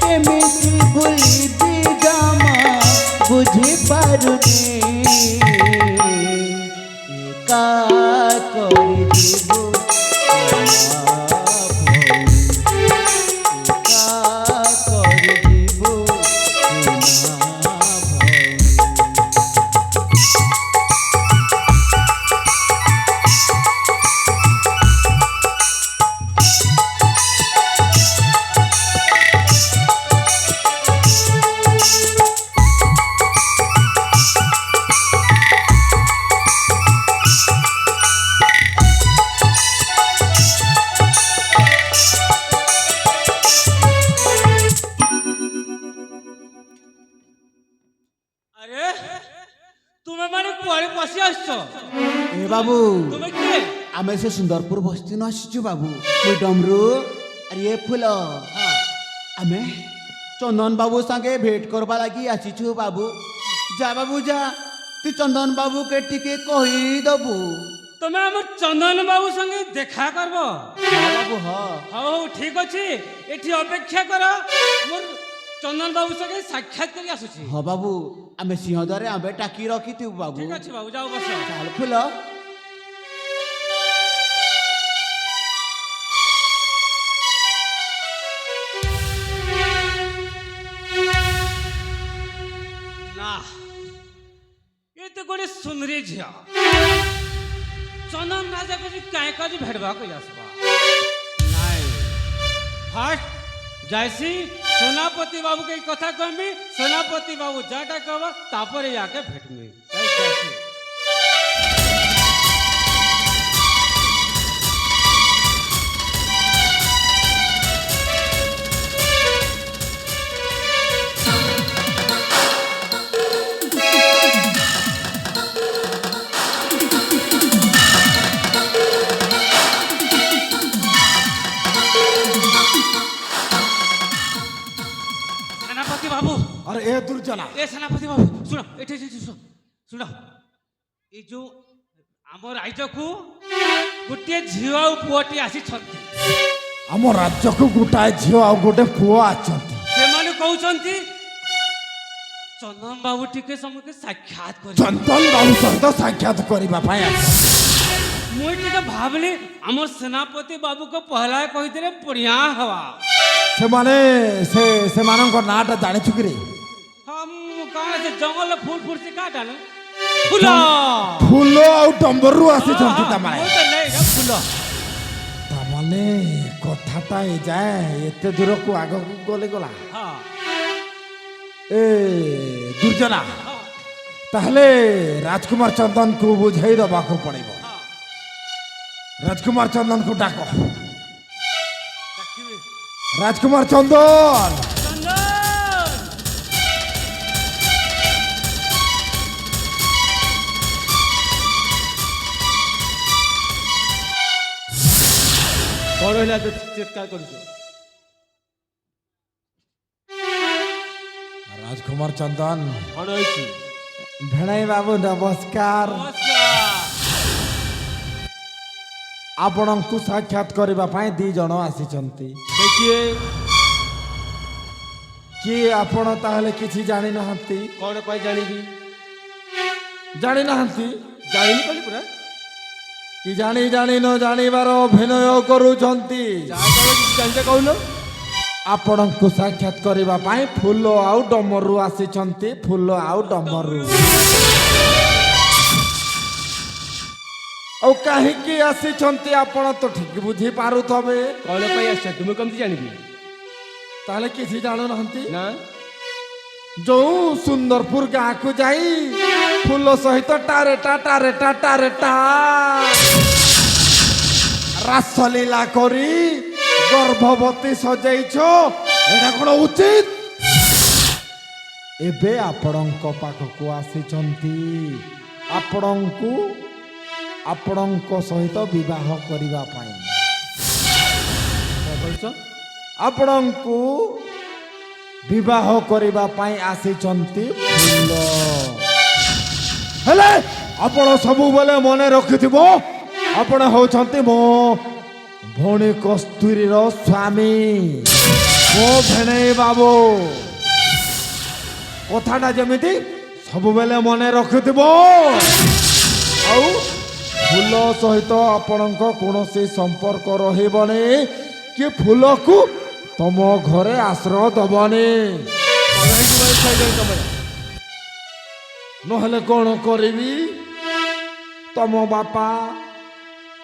[SPEAKER 1] কেমিতি ভুলিবি জামা বুঝি পারুনি একা করে জীবু
[SPEAKER 4] আরে তুমি মানে পরে বসে আসছো
[SPEAKER 1] এ বাবু
[SPEAKER 4] তুমি কে
[SPEAKER 1] ଆମେ ସେ ସୁନ୍ଦରପୁର ବସ୍ତିନୁ ଆସିଛୁ ବାବୁ ମୁଇଁ ଡମରୁ ଆରେ ଏ ଫୁଲ ଆମେ ଚନ୍ଦନ ବାବୁ ସାଙ୍ଗେ ଭେଟ କରବା ଲାଗି ଆସିଛୁ ବାବୁ ଯା ବାବୁ ଯା ତୁ ଚନ୍ଦନ ବାବୁକେ ଟିକେ କହିଦବୁ
[SPEAKER 4] তুমি আমার চন্দন বাবু সঙ্গে দেখা করব
[SPEAKER 1] ହଁ ବାବୁ ହଁ
[SPEAKER 4] হও হও ঠিক আছে এটি অপেক্ষা কর মোর চন্দন বাবু সঙ্গে সাক্ষাৎ করে আসুছি
[SPEAKER 1] ହଁ ବାବୁ ଆମେ ସିଂହଦ୍ୱାରରେ ଆମେ টাকি ରଖିଥିବୁ ବାବୁ
[SPEAKER 4] ঠিক আছে বাবু যাও বসো
[SPEAKER 1] ଚାଲ ଫୁଲ
[SPEAKER 4] না এ তো গোটে সুন্দরী ঝিয়া চন্দন রাজা কিছু কাই কাজি ভেটবা কই আসবা নাই ফার্স্ট যাইছি সেনাপতি বাবুকে এই কথা কইমি সেনাপতি বাবু যাটা কব তারপরে ইয়াকে ভেটমি তাই যাইছি
[SPEAKER 6] ଦୁର୍ଜନା
[SPEAKER 4] ଏ ସେନାପତି ବାବୁ ଶୁଣ ଏଠି ଶୁଣ ଏ ଯୋଉ ଆମ ରାଜ୍ୟକୁ ଗୋଟିଏ ଝିଅ ଆଉ ପୁଅଟି ଆସିଛନ୍ତି।
[SPEAKER 6] ଆମ ରାଜ୍ୟକୁ ଗୋଟାଏ ଝିଅ ଆଉ ଗୋଟେ ପୁଅ ଅଛନ୍ତି।
[SPEAKER 4] ସେମାନେ କହୁଛନ୍ତି ଚନ୍ଦନ ବାବୁ ଟିକେ ସମସ୍ତେ ସାକ୍ଷାତ କରି
[SPEAKER 6] ଚନ୍ଦନ ବାବୁ ସହିତ ସାକ୍ଷାତ କରିବା ପାଇଁ ଆସିଛନ୍ତି।
[SPEAKER 4] ମୁଁ ଟିକେ ଭାବିଲି ଆମ ସେନାପତି ବାବୁକୁ ପହଲା କହିଥିଲେ ବଢିଆ ହବା।
[SPEAKER 6] ସେମାନଙ୍କ ନାଁଟା ଜାଣିଛୁ କି ରେ?
[SPEAKER 4] ହଁ ମୁଁ କଣ ସେ ଜଙ୍ଗଲ ଫୁଲ ଫୁଟଛି କାଟା ନା ଫୁଲ
[SPEAKER 6] ଫୁଲ ଆଉ ଡମ୍ବରରୁ ଆସିଛନ୍ତି ତାମାନେ।
[SPEAKER 4] ମୁଁ ତ ନେଇ ଏଇଟା ଫୁଲ।
[SPEAKER 6] ତାମାନେ କଥାଟା ଏ ଯାଏ ଏତେ ଦୂରକୁ ଆଗକୁ ଗଲେ ଗଲା।
[SPEAKER 4] ହଁ
[SPEAKER 6] ଏ ଦୁର୍ଜନା ତାହେଲେ ରାଜକୁମାର ଚନ୍ଦନକୁ ବୁଝେଇ ଦେବାକୁ ପଡ଼ିବ।
[SPEAKER 4] ହଁ
[SPEAKER 6] ରାଜକୁମାର ଚନ୍ଦନକୁ ଡାକ।
[SPEAKER 4] ଦେଖିବି
[SPEAKER 6] ରାଜକୁମାର ଚନ୍ଦନ
[SPEAKER 4] ଚନ୍ଦନ
[SPEAKER 3] କଣ ହେଲା ତ ଚିତ୍କାର କରୁଛ?
[SPEAKER 6] ରାଜକୁମାର ଚନ୍ଦନ
[SPEAKER 3] କଣ ହେଇଛି?
[SPEAKER 6] ଭେଣାଇ ବାବୁ ନମସ୍କାର।
[SPEAKER 4] ନମସ୍କାର।
[SPEAKER 6] ଆପଣଙ୍କୁ ସାକ୍ଷାତ କରିବା ପାଇଁ 2 ଜଣ ଆସିଛନ୍ତି।
[SPEAKER 3] ଦେଖିଏ
[SPEAKER 6] କିଏ ଆପଣ ତାହେଲେ କିଛି ଜାଣିନାହାନ୍ତି?
[SPEAKER 3] କଣ ପାଇଁ ଜାଣିବି?
[SPEAKER 6] ଜାଣିନାହାନ୍ତି
[SPEAKER 3] ଜାଣିନି କହିଲି ପୁରା।
[SPEAKER 6] କି ଜାଣି ନ ଜାଣିବାର ଅଭିନୟ କରୁଛନ୍ତି।
[SPEAKER 3] ଯାହା କଣ ଜାଣିଛ କହୁନ?
[SPEAKER 6] ଆପଣଙ୍କୁ ସାକ୍ଷାତ କରିବା ପାଇଁ ଫୁଲ ଆଉ ଡମରୁ ଆସିଛନ୍ତି। ଫୁଲ ଆଉ ଡମରୁ ଆଉ କାହିଁକି ଆସିଛନ୍ତି ଆପଣ ତ ଠିକ ବୁଝି ପାରୁଥିବେ।
[SPEAKER 3] କଣ ପାଇଁ ଆସିଛ ମୁଁ କେମିତି ଜାଣିବି?
[SPEAKER 6] ତାହେଲେ କିଛି ଜାଣୁନାହାନ୍ତି?
[SPEAKER 3] ନା
[SPEAKER 6] ଯୋଉ ସୁନ୍ଦରପୁର ଗାଁକୁ ଯାଇ ଫୁଲ ସହିତ ଟାରେଟା ରାସଲୀଳା କରି ଗର୍ଭବତୀ ସଜେଇଛ, ଏଇଟା କଣ ଉଚିତ? ଏବେ ଆପଣଙ୍କ ପାଖକୁ ଆସିଛନ୍ତି ଆପଣଙ୍କ ସହିତ ବିବାହ କରିବା ପାଇଁ।
[SPEAKER 3] କଣ କରୁଛ?
[SPEAKER 6] ଆପଣଙ୍କୁ ବିବାହ କରିବା ପାଇଁ ଆସିଛନ୍ତି ଫୁଲ। ହେଲେ ଆପଣ ସବୁବେଳେ ମନେ ରଖିଥିବ ଆପଣ ହେଉଛନ୍ତି ମୋ ଭଉଣୀ କସ୍ତୁରୀର ସ୍ୱାମୀ, ମୋ ଭେଣେଇ ବାବୁ। କଥାଟା ଯେମିତି ସବୁବେଳେ ମନେ ରଖିଥିବ। ଆଉ ଫୁଲ ସହିତ ଆପଣଙ୍କ କୌଣସି ସମ୍ପର୍କ ରହିବନି କି ଫୁଲକୁ ତମ ଘରେ ଆଶ୍ରୟ ଦବନି। ନହେଲେ କଣ କରିବି? ତମ ବାପା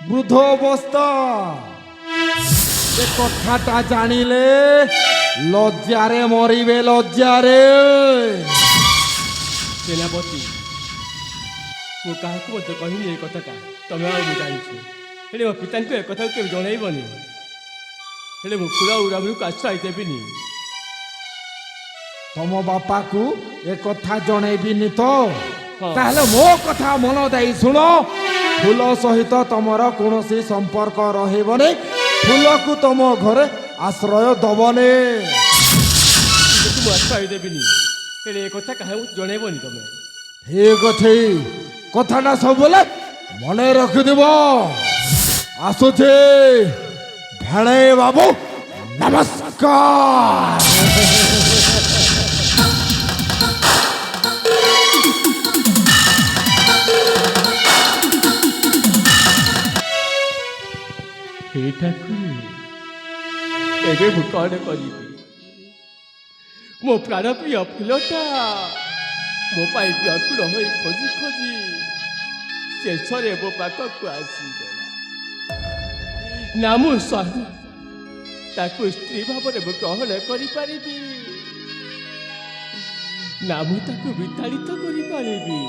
[SPEAKER 6] ବୃଦ୍ଧ ଅବସ୍ଥା। ଏ କଥାଟା ଜାଣିଲେ ଲଜ୍ଜାରେ ମରିବେ, ଲଜ୍ଜାରେ।
[SPEAKER 3] ସେନାପତି ମୁଁ କାହାକୁ ମଧ୍ୟ କହିନି ଏ କଥାଟା। ତମେ ଆଉ ମୁଁ ଜାଣିଛୁ। ହେଲେ ମୋ ପିତାଙ୍କୁ ଏ କଥାକୁ କେବେ ଜଣାଇବନି। ହେଲେ ମୁଁ ଫୁଲ ଉଡ଼ାମୁକୁ ଆଶ୍ରୟ ଦେବିନି।
[SPEAKER 6] ତମ ବାପାକୁ ଏ କଥା ଜଣେଇବିନି ତ?
[SPEAKER 3] ହଁ।
[SPEAKER 6] ତାହେଲେ ମୋ କଥା ମନ ଦେଇ ଶୁଣ। ଫୁଲ ସହିତ ତମର କୌଣସି ସମ୍ପର୍କ ରହିବନି। ଫୁଲକୁ ତମ ଘରେ ଆଶ୍ରୟ ଦବନି।
[SPEAKER 3] କିନ୍ତୁ ମୁଁ ଆଶ୍ରୟ ଦେବିନି। ହେଲେ ଏ କଥା କାହାକୁ ଜଣାଇବନି ତମେ।
[SPEAKER 6] ଠିକ ଅଛି, କଥାଟା ସବୁବେଳେ ମନେ ରଖିଥିବ। ଆସୁଛି ଭେଣେଇ ବାବୁ, ନମସ୍କାର।
[SPEAKER 3] ହେ ଠାକୁର, ଏବେ ମୁଁ କଣ କରିବି? ମୋ ପ୍ରାଣ ପ୍ରିୟ ଫୁଲଟା ମୋ ପାଇଁ ବ୍ୟାକୁଳ ହୋଇ ଖୋଜି ଖୋଜି ଶେଷରେ ମୋ ପାଖକୁ ଆସିଗଲା। ନା ମୁଁ ସ୍ୱାମୀ ତାକୁ ସ୍ତ୍ରୀ ଭାବରେ ମୁଁ ଗ୍ରହଣ କରିପାରିବି, ନା ମୁଁ ତାକୁ ବିତାଡ଼ିତ କରିପାରିବି।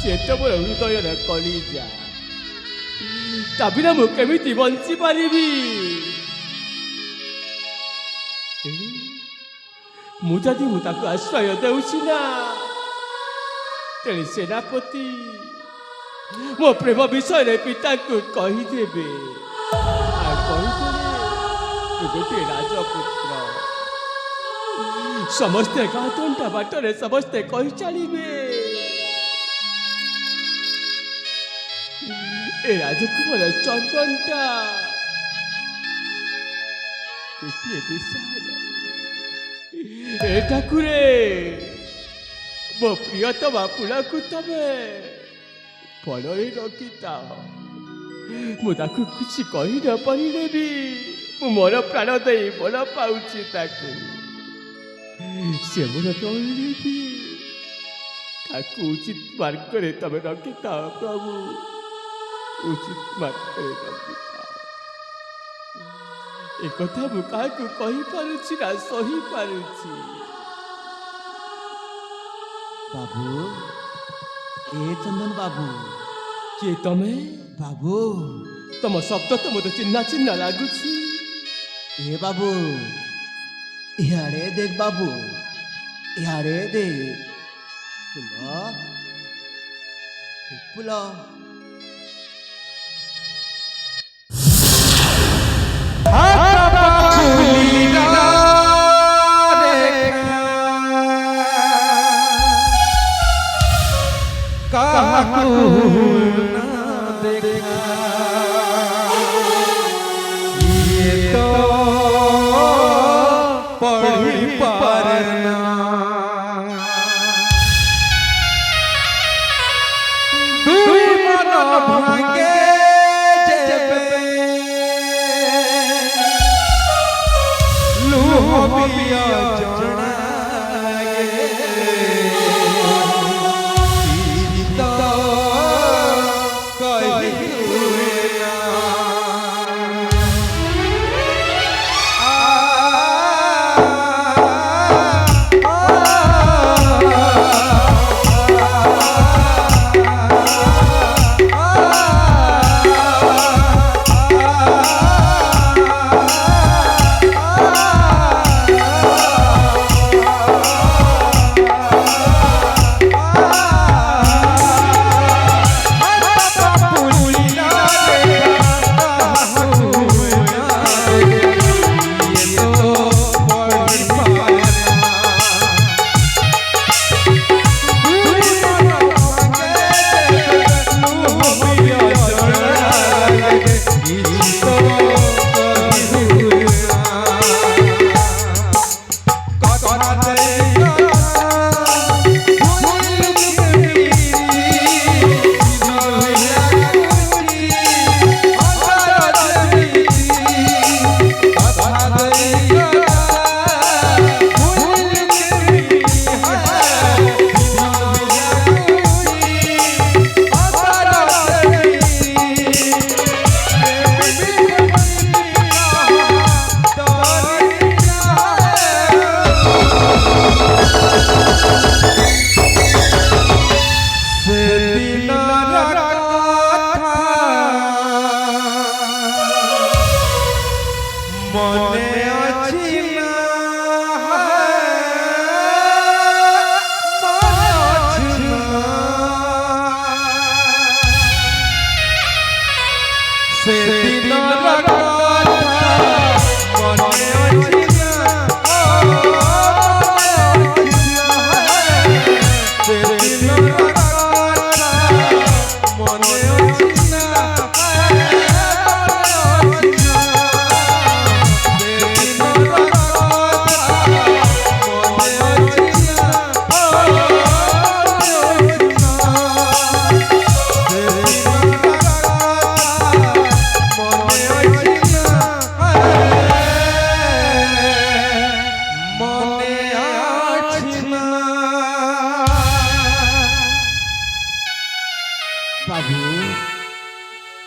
[SPEAKER 3] ସେ ତ ମୋର ହୃଦୟର କଲିଜା। ତା ବିନା ମୁଁ କେମିତି ବଞ୍ଚିପାରିବି? ମୁଁ ଯଦି ମୁଁ ତାକୁ ଆଶ୍ରୟ ଦେଉଛି ନା, ତେଣୁ ସେନାପତି ମୋ ପ୍ରେମ ବିଷୟରେ ପିତାଙ୍କୁ କହିଦେବେ। ଆଉ କହିଦେବେ ତୁ ଗୋଟିଏ ରାଜପୁତ୍ର, ସମସ୍ତେ ଗାଁ ତଣ୍ଟା ବାଟରେ ସମସ୍ତେ କହି ଚାଲିବେ ଏ ରାଜକୁମାର ଚନ୍ଦନଟା ଗୋଟିଏ ବିଶାଳ ଏ ଠାକୁରେ ମୋ ପ୍ରିୟତମା ପୁଳାକୁ ତମେ ଫଳରେ ରଖିଥାଅ ମୁଁ ତାକୁ କିଛି କହି ନ ପାରିଲେ ବି ମୁଁ ମୋର ପ୍ରାଣ ଦେଇ ଭଲ ପାଉଛି ତାକୁ ସେ ମୋର କହିଲେ ବି ତାକୁ ଉଚିତ ମାର୍ଗରେ ତମେ ରଖିଥାଅ ପ୍ରଭୁ ଉଚିତ ମାର୍ଗରେ ରଖିଥାଅ ଏକଥା ମୁଁ କାହାକୁ କହିପାରୁଛି ନା ସହିପାରୁଛି
[SPEAKER 1] ବାବୁ ଏ ଚନ୍ଦନ ବାବୁ
[SPEAKER 3] କିଏ ତମେ
[SPEAKER 1] ବାବୁ
[SPEAKER 3] ତମ ଶବ୍ଦ ତ ମୋତେ ଚିହ୍ନା ଚିହ୍ନା ଲାଗୁଛି
[SPEAKER 1] ଏ ବାବୁ ଇଆଡ଼େ ଦେଖ ବାବୁ ଇଆଡ଼େ ଦେଖ ଫୁଲ ଏ ଫୁଲ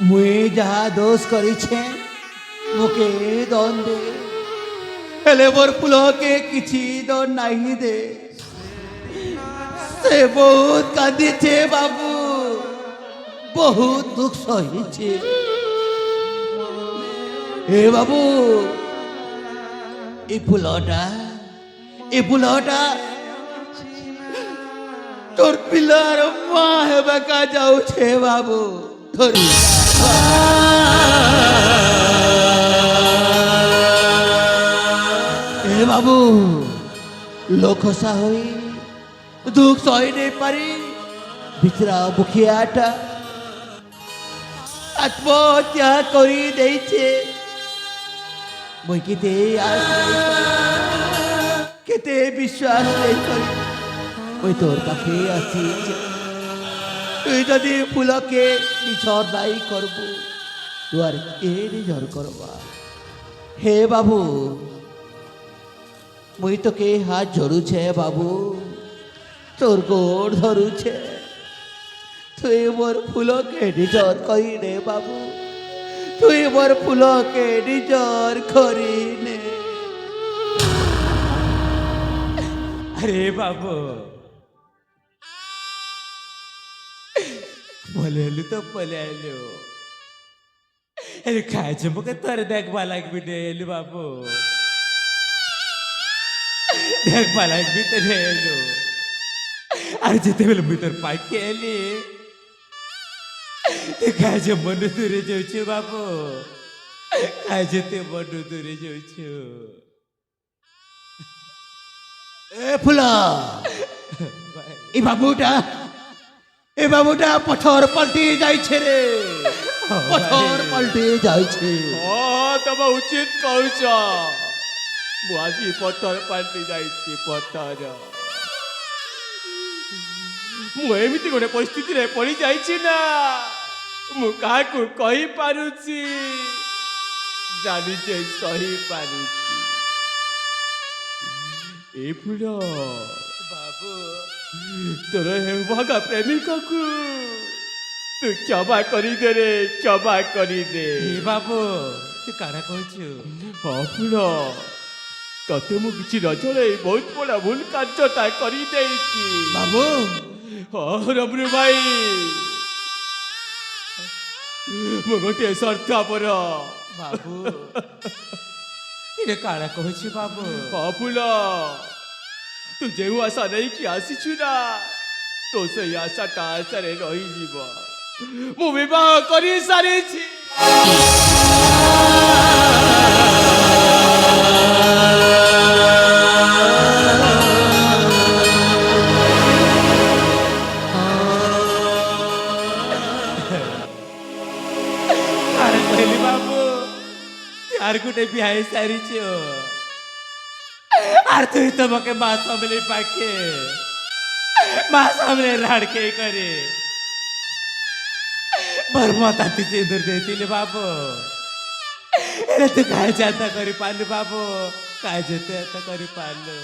[SPEAKER 1] मुई जहा दोष करी छे मोके दन दे हेले मोर फुलो के किछि दन नहीं दे से बहुत कांदी छे बाबू बहुत दुख सही छे ए बाबू ए फुलोटा तोर पिलार माँ है बका जाऊ छे बाबू थोड़ी ए बाबू লোকসা হই দুঃখ সই নেই পারি বিচরা মুখিয়াটা আত্মহত্যা করি দেইছে মই কেতে আশ নেই করি, কেতে বিশ্বাস নেই করি ওই তোর পাখে আছি তুই যদি ফুলকে নিঝর নাই করবু তুয়ার কে নিঝর করবা হে বাবু মুই তোকে হাত ঝরুছে বাবু তোর গোড় ধরুছে তুই মোর ফুলকে নিজর করি নে বাবু তুই মোর ফুলকে নিজর করি নে
[SPEAKER 2] আরে বাবু বলে এলু তো বলে এলু এলু খাইছে মুখে তোর দেখবা লাগবি রে এলু বাবু দেখবা লাগবি তো রে এলু আর যেতেবেলে মুই তোর পাইকে এলি তুই খাইছে মন দূরে যাচ্ছু বাবু খাইছে তুই মন দূরে যাচ্ছু
[SPEAKER 1] এ ফুলা এই বাবুটা পথর পাল্টি যাইছে রে পথর পাল্টি যাইছে
[SPEAKER 3] ତମ ଉଚିତ କହୁଛ ମୁଁ ଆଜି ପଥର ପାଲଟି ଯାଇଛି ପଥର ମୁଁ ଏମିତି ଗୋଟେ ପରିସ୍ଥିତିରେ ପଡ଼ିଯାଇଛି ନା ମୁଁ କାହାକୁ କହିପାରୁଛି ଜାଣିଛେ ସହିପାରୁଛି ଏ ଫୁଲ
[SPEAKER 2] ବାବୁ
[SPEAKER 3] ତୋର ହେଉଭାଗା ପ୍ରେମିକକୁ ତୁ କ୍ଷମା କରିଦେ ରେ କ୍ଷମା କରିଦେ
[SPEAKER 2] ଏ ବାବୁ ତୁ କାଣା କହୁଛୁ
[SPEAKER 3] ହଁ ଫୁଲ ତତେ ମୁଁ କିଛି ନ ଜଣେଇ ବହୁତ ବଡ଼ ଭୁଲ କାର୍ଯ୍ୟଟା କରିଦେଇଛି
[SPEAKER 1] বাবু
[SPEAKER 3] ହଁ ରମରୁ ଭାଇ ମୁଁ ଗୋଟିଏ ସ୍ୱାର୍ଥପର
[SPEAKER 2] ବାବୁ ଏଇଟା କାଣା କହୁଛୁ ବାବୁ
[SPEAKER 3] ହଁ ଫୁଲ ତୁ ଯେଉଁ ଆଶା ନେଇକି ଆସିଛୁ ନା ତୋ ସେଇ ଆଶାଟା ଆଶାରେ ରହିଯିବ ମୁଁ ବିବାହ କରିସାରିଛି
[SPEAKER 2] କାଣା କହିଲି ବାବୁ আর গোটে বিহাই সারিছ আর তুই তোমাকে মা সামলে পাকে মা সামলে রাড়কে করে বর্মতা তুই সিঁদুর ଦେଇଥିଲେ বাবু এরে তুই কায় যাতা କରି পারলু বাবু কায় যেতে এত କରି পারলু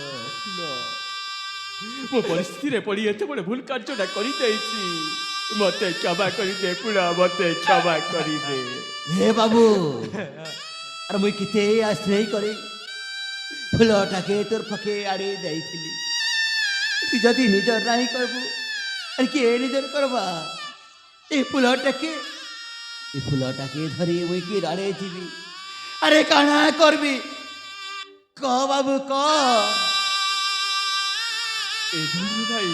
[SPEAKER 3] ମୁଁ ପରିସ୍ଥିତିରେ ପଡ଼ି ଏତେ ବଡ଼ ଭୁଲ କାର୍ଯ୍ୟଟା କରିଦେଇଛି ମତେ କ୍ଷମା କରିଦେ ପୁରା ମତେ କ୍ଷମା କରିଦେ
[SPEAKER 1] হে বাবু আর মুই কিতে আশ্রয় করে ফুলটাকে তোর পাখে আড়ে যাইছিলি তুই যদি নিজর নাই করবু আর কে নিজর করবা এই ফুলটাকে ধরে মুই কি আড়ে যাবি আরে কানা করবি ক বাবু ক
[SPEAKER 3] ଏ ଧନୁ ଭାଇ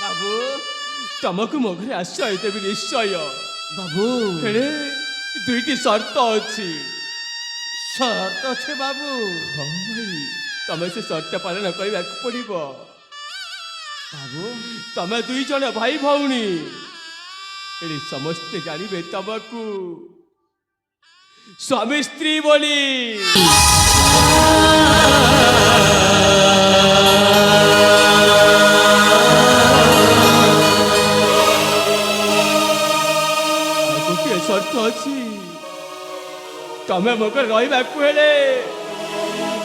[SPEAKER 1] বাবু
[SPEAKER 3] ତମକୁ ମୋ ଘରେ ଆଶ୍ରୟ ଦେବି ନିଶ୍ଚୟ
[SPEAKER 1] বাবু
[SPEAKER 3] ହେଲେ ଦୁଇଟି ସର୍ତ୍ତ ଅଛି
[SPEAKER 1] শর্ত আছে বাবু
[SPEAKER 3] ହଁ ଭାଇ ତମେ ସେ ସର୍ତ୍ତ ପାଳନ କରିବାକୁ ପଡ଼ିବ
[SPEAKER 1] বাবু
[SPEAKER 3] ତମେ ଦୁଇ ଜଣ ଭାଇ ଭଉଣୀ ଏଠି ସମସ୍ତେ ଜାଣିବେ ତମକୁ ସ୍ୱାମୀ ସ୍ତ୍ରୀ ବୋଲି ଗୋଟିଏ ସର୍ତ୍ତ ଅଛି ତମେ ମୋ ଘରେ ରହିବାକୁ ହେଲେ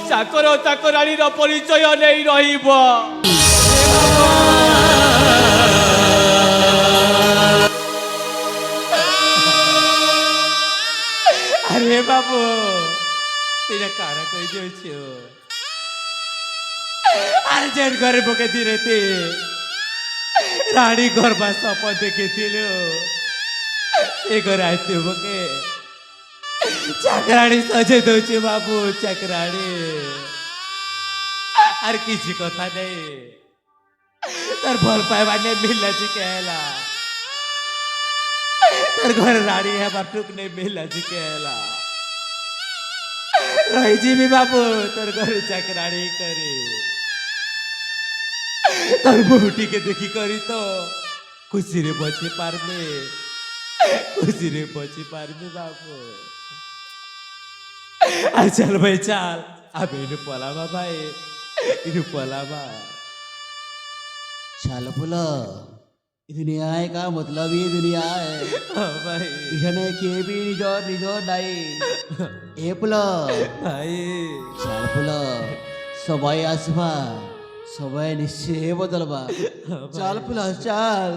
[SPEAKER 3] ଚାକର ଚାକରାଣୀର ପରିଚୟ ନେଇ ରହିବ
[SPEAKER 2] আরে বাবু তুই কারা কই যাচ্ছ আর যেন ঘরে বকে দিলে তে রানী গর্বা স্বপ্ন দেখেছিল এ ঘরে আইতে বকে চাকরাণী সজে দৌছে বাবু চাকরাণী আর কিছু কথা নেই তার ভাল পাইবা নেই মিললা জিকে হেলা তার ঘরে রানী হেবার টুক নেই মিললা জিকে হেলা রহিଯିବି বাবু তোর ঘরে চাকরাণী করে তোর বউটিকে দেখি করি তো খুশিরে বসে পারবে, খুশিরে বসে পারবে বাবু। আর চল ভাই চল, আমি এনে পলাবা ভাই, এনে পলাবা।
[SPEAKER 1] चल पुला दुनिया का मतलब ही दुनिया है
[SPEAKER 2] ভাই
[SPEAKER 1] इशाने के भी निजोर निजोर নাই এ পুলা
[SPEAKER 2] ভাই
[SPEAKER 1] চল পুলা সবাই আসবা, সবাই নিশ্চয় বদলবা। চল পুলা চল।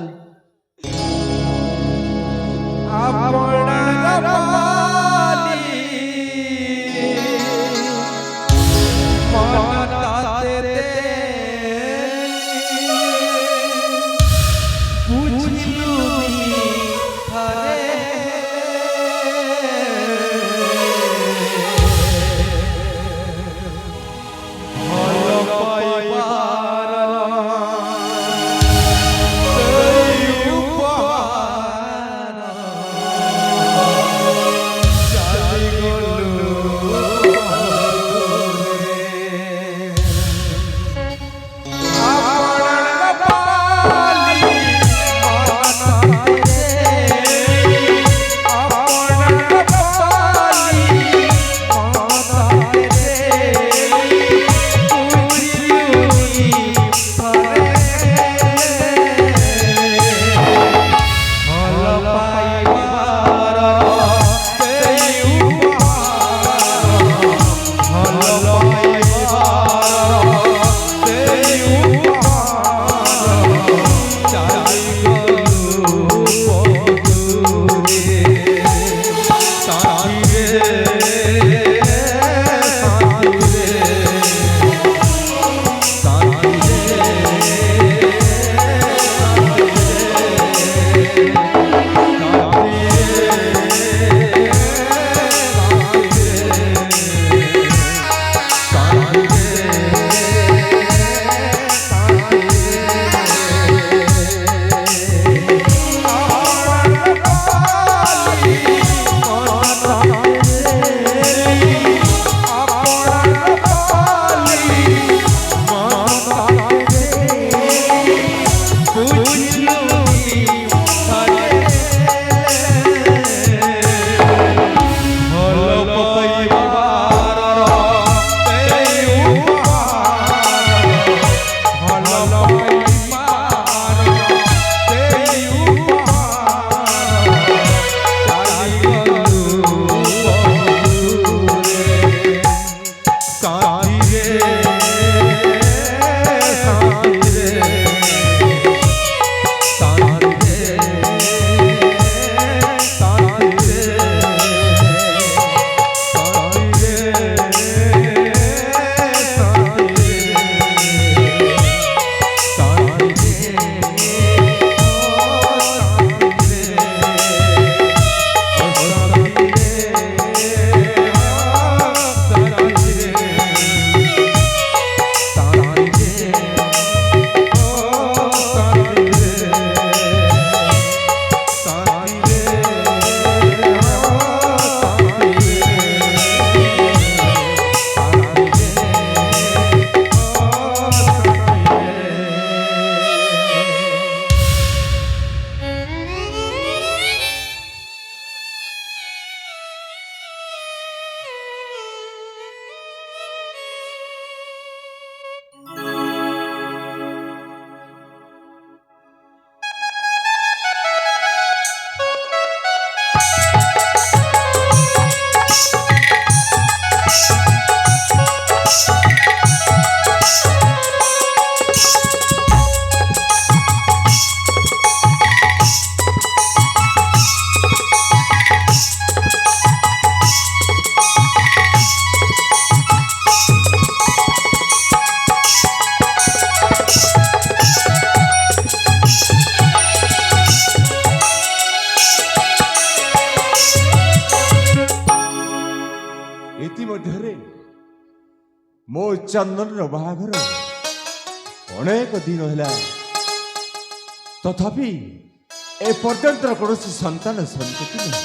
[SPEAKER 8] ଇତିମଧ୍ୟରେ ମୋ ଚନ୍ଦନର ବାହାଘର ଅନେକ ଦିନ ହେଲା, ତଥାପି ଏପର୍ଯ୍ୟନ୍ତ କୌଣସି ସନ୍ତାନ ସନ୍ତତି ନାହିଁ।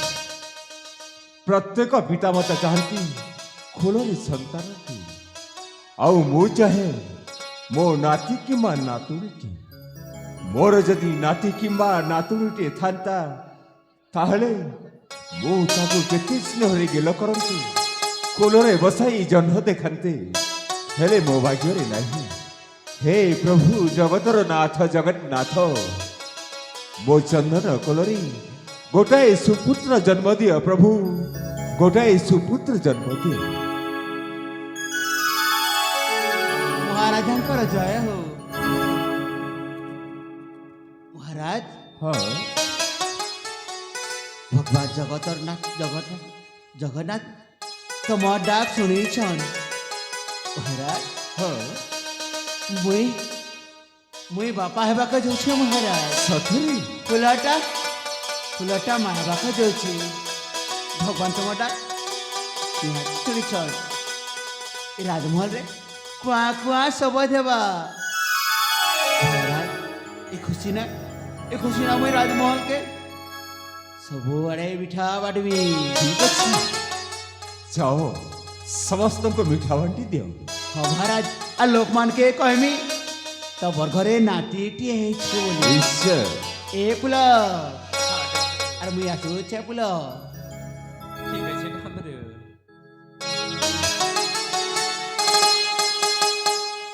[SPEAKER 8] ପ୍ରତ୍ୟେକ ପିତାମାତା ଚାହାନ୍ତି ଖୋଳରେ ସନ୍ତାନଟି, ଆଉ ମୁଁ ଚାହେଁ ମୋ ନାତି କିମ୍ବା ନାତୁଣୀଟି ମୋର ଯଦି ନାତି କିମ୍ବା ନାତୁଣୀଟି ଥାନ୍ତା ତାହେଲେ ମୁଁ ତାକୁ କେତେ ସ୍ନେହରେ ଗେଲ କରନ୍ତି କୋଳରେ ବସାଇ ଜହ୍ନ ଦେଖାନ୍ତେ ହେଲେ ମୋ ଭାଗ୍ୟରେ ନାହିଁ। ହେ ପ୍ରଭୁ ଜଗତର ନାଥ ଜଗନ୍ନାଥ ମୋ ଚନ୍ଦନ କୋଳରେ ଗୋଟାଏ ସୁପୁତ୍ର ଜନ୍ମ ଦିଅ ପ୍ରଭୁ ଗୋଟାଏ ସୁପୁତ୍ର ଜନ୍ମ ଦିଅ।
[SPEAKER 1] ମହାରାଜାଙ୍କର ଜୟ ହଉ। ମହାରାଜ
[SPEAKER 8] ହଁ
[SPEAKER 1] ভগবান জগন্নাথ তোমার ডাক শুনেছেন মহারাজ।
[SPEAKER 8] ହଁ
[SPEAKER 1] মুই বাপা হেবাকে যাচ্ছি মহারাজ।
[SPEAKER 8] ସତରେ
[SPEAKER 1] ফুলটা মা হেবাকে যাচ্ছি। ভগবান তোমার ডাক নিহাতি শুনেছেন। এই রাজমহলরে কুয়া কুয়া শোভা দেবা মহারাজ। এ খুশি না মুই রাজমহলকে ସବୁଆଡ଼େ ମିଠା ବାଟବି।
[SPEAKER 8] ଠିକ ଅଛି ଯାଅ ସମସ୍ତଙ୍କୁ ମିଠା ବାଣ୍ଟି ଦିଅ।
[SPEAKER 1] ହଁ ମହାରାଜ আর ଲୋକମାନକେ କହମି ତମର ଘରେ ନାତିଟିଏ ହେଇଛି ବୋଲି।
[SPEAKER 8] ନିଶ୍ଚୟ
[SPEAKER 1] ଏ ପୁଲ ଆରେ ମୁଇଁ ଆସୁଛେ ପୁଲ।
[SPEAKER 2] ঠিক আছে ঠাকুর।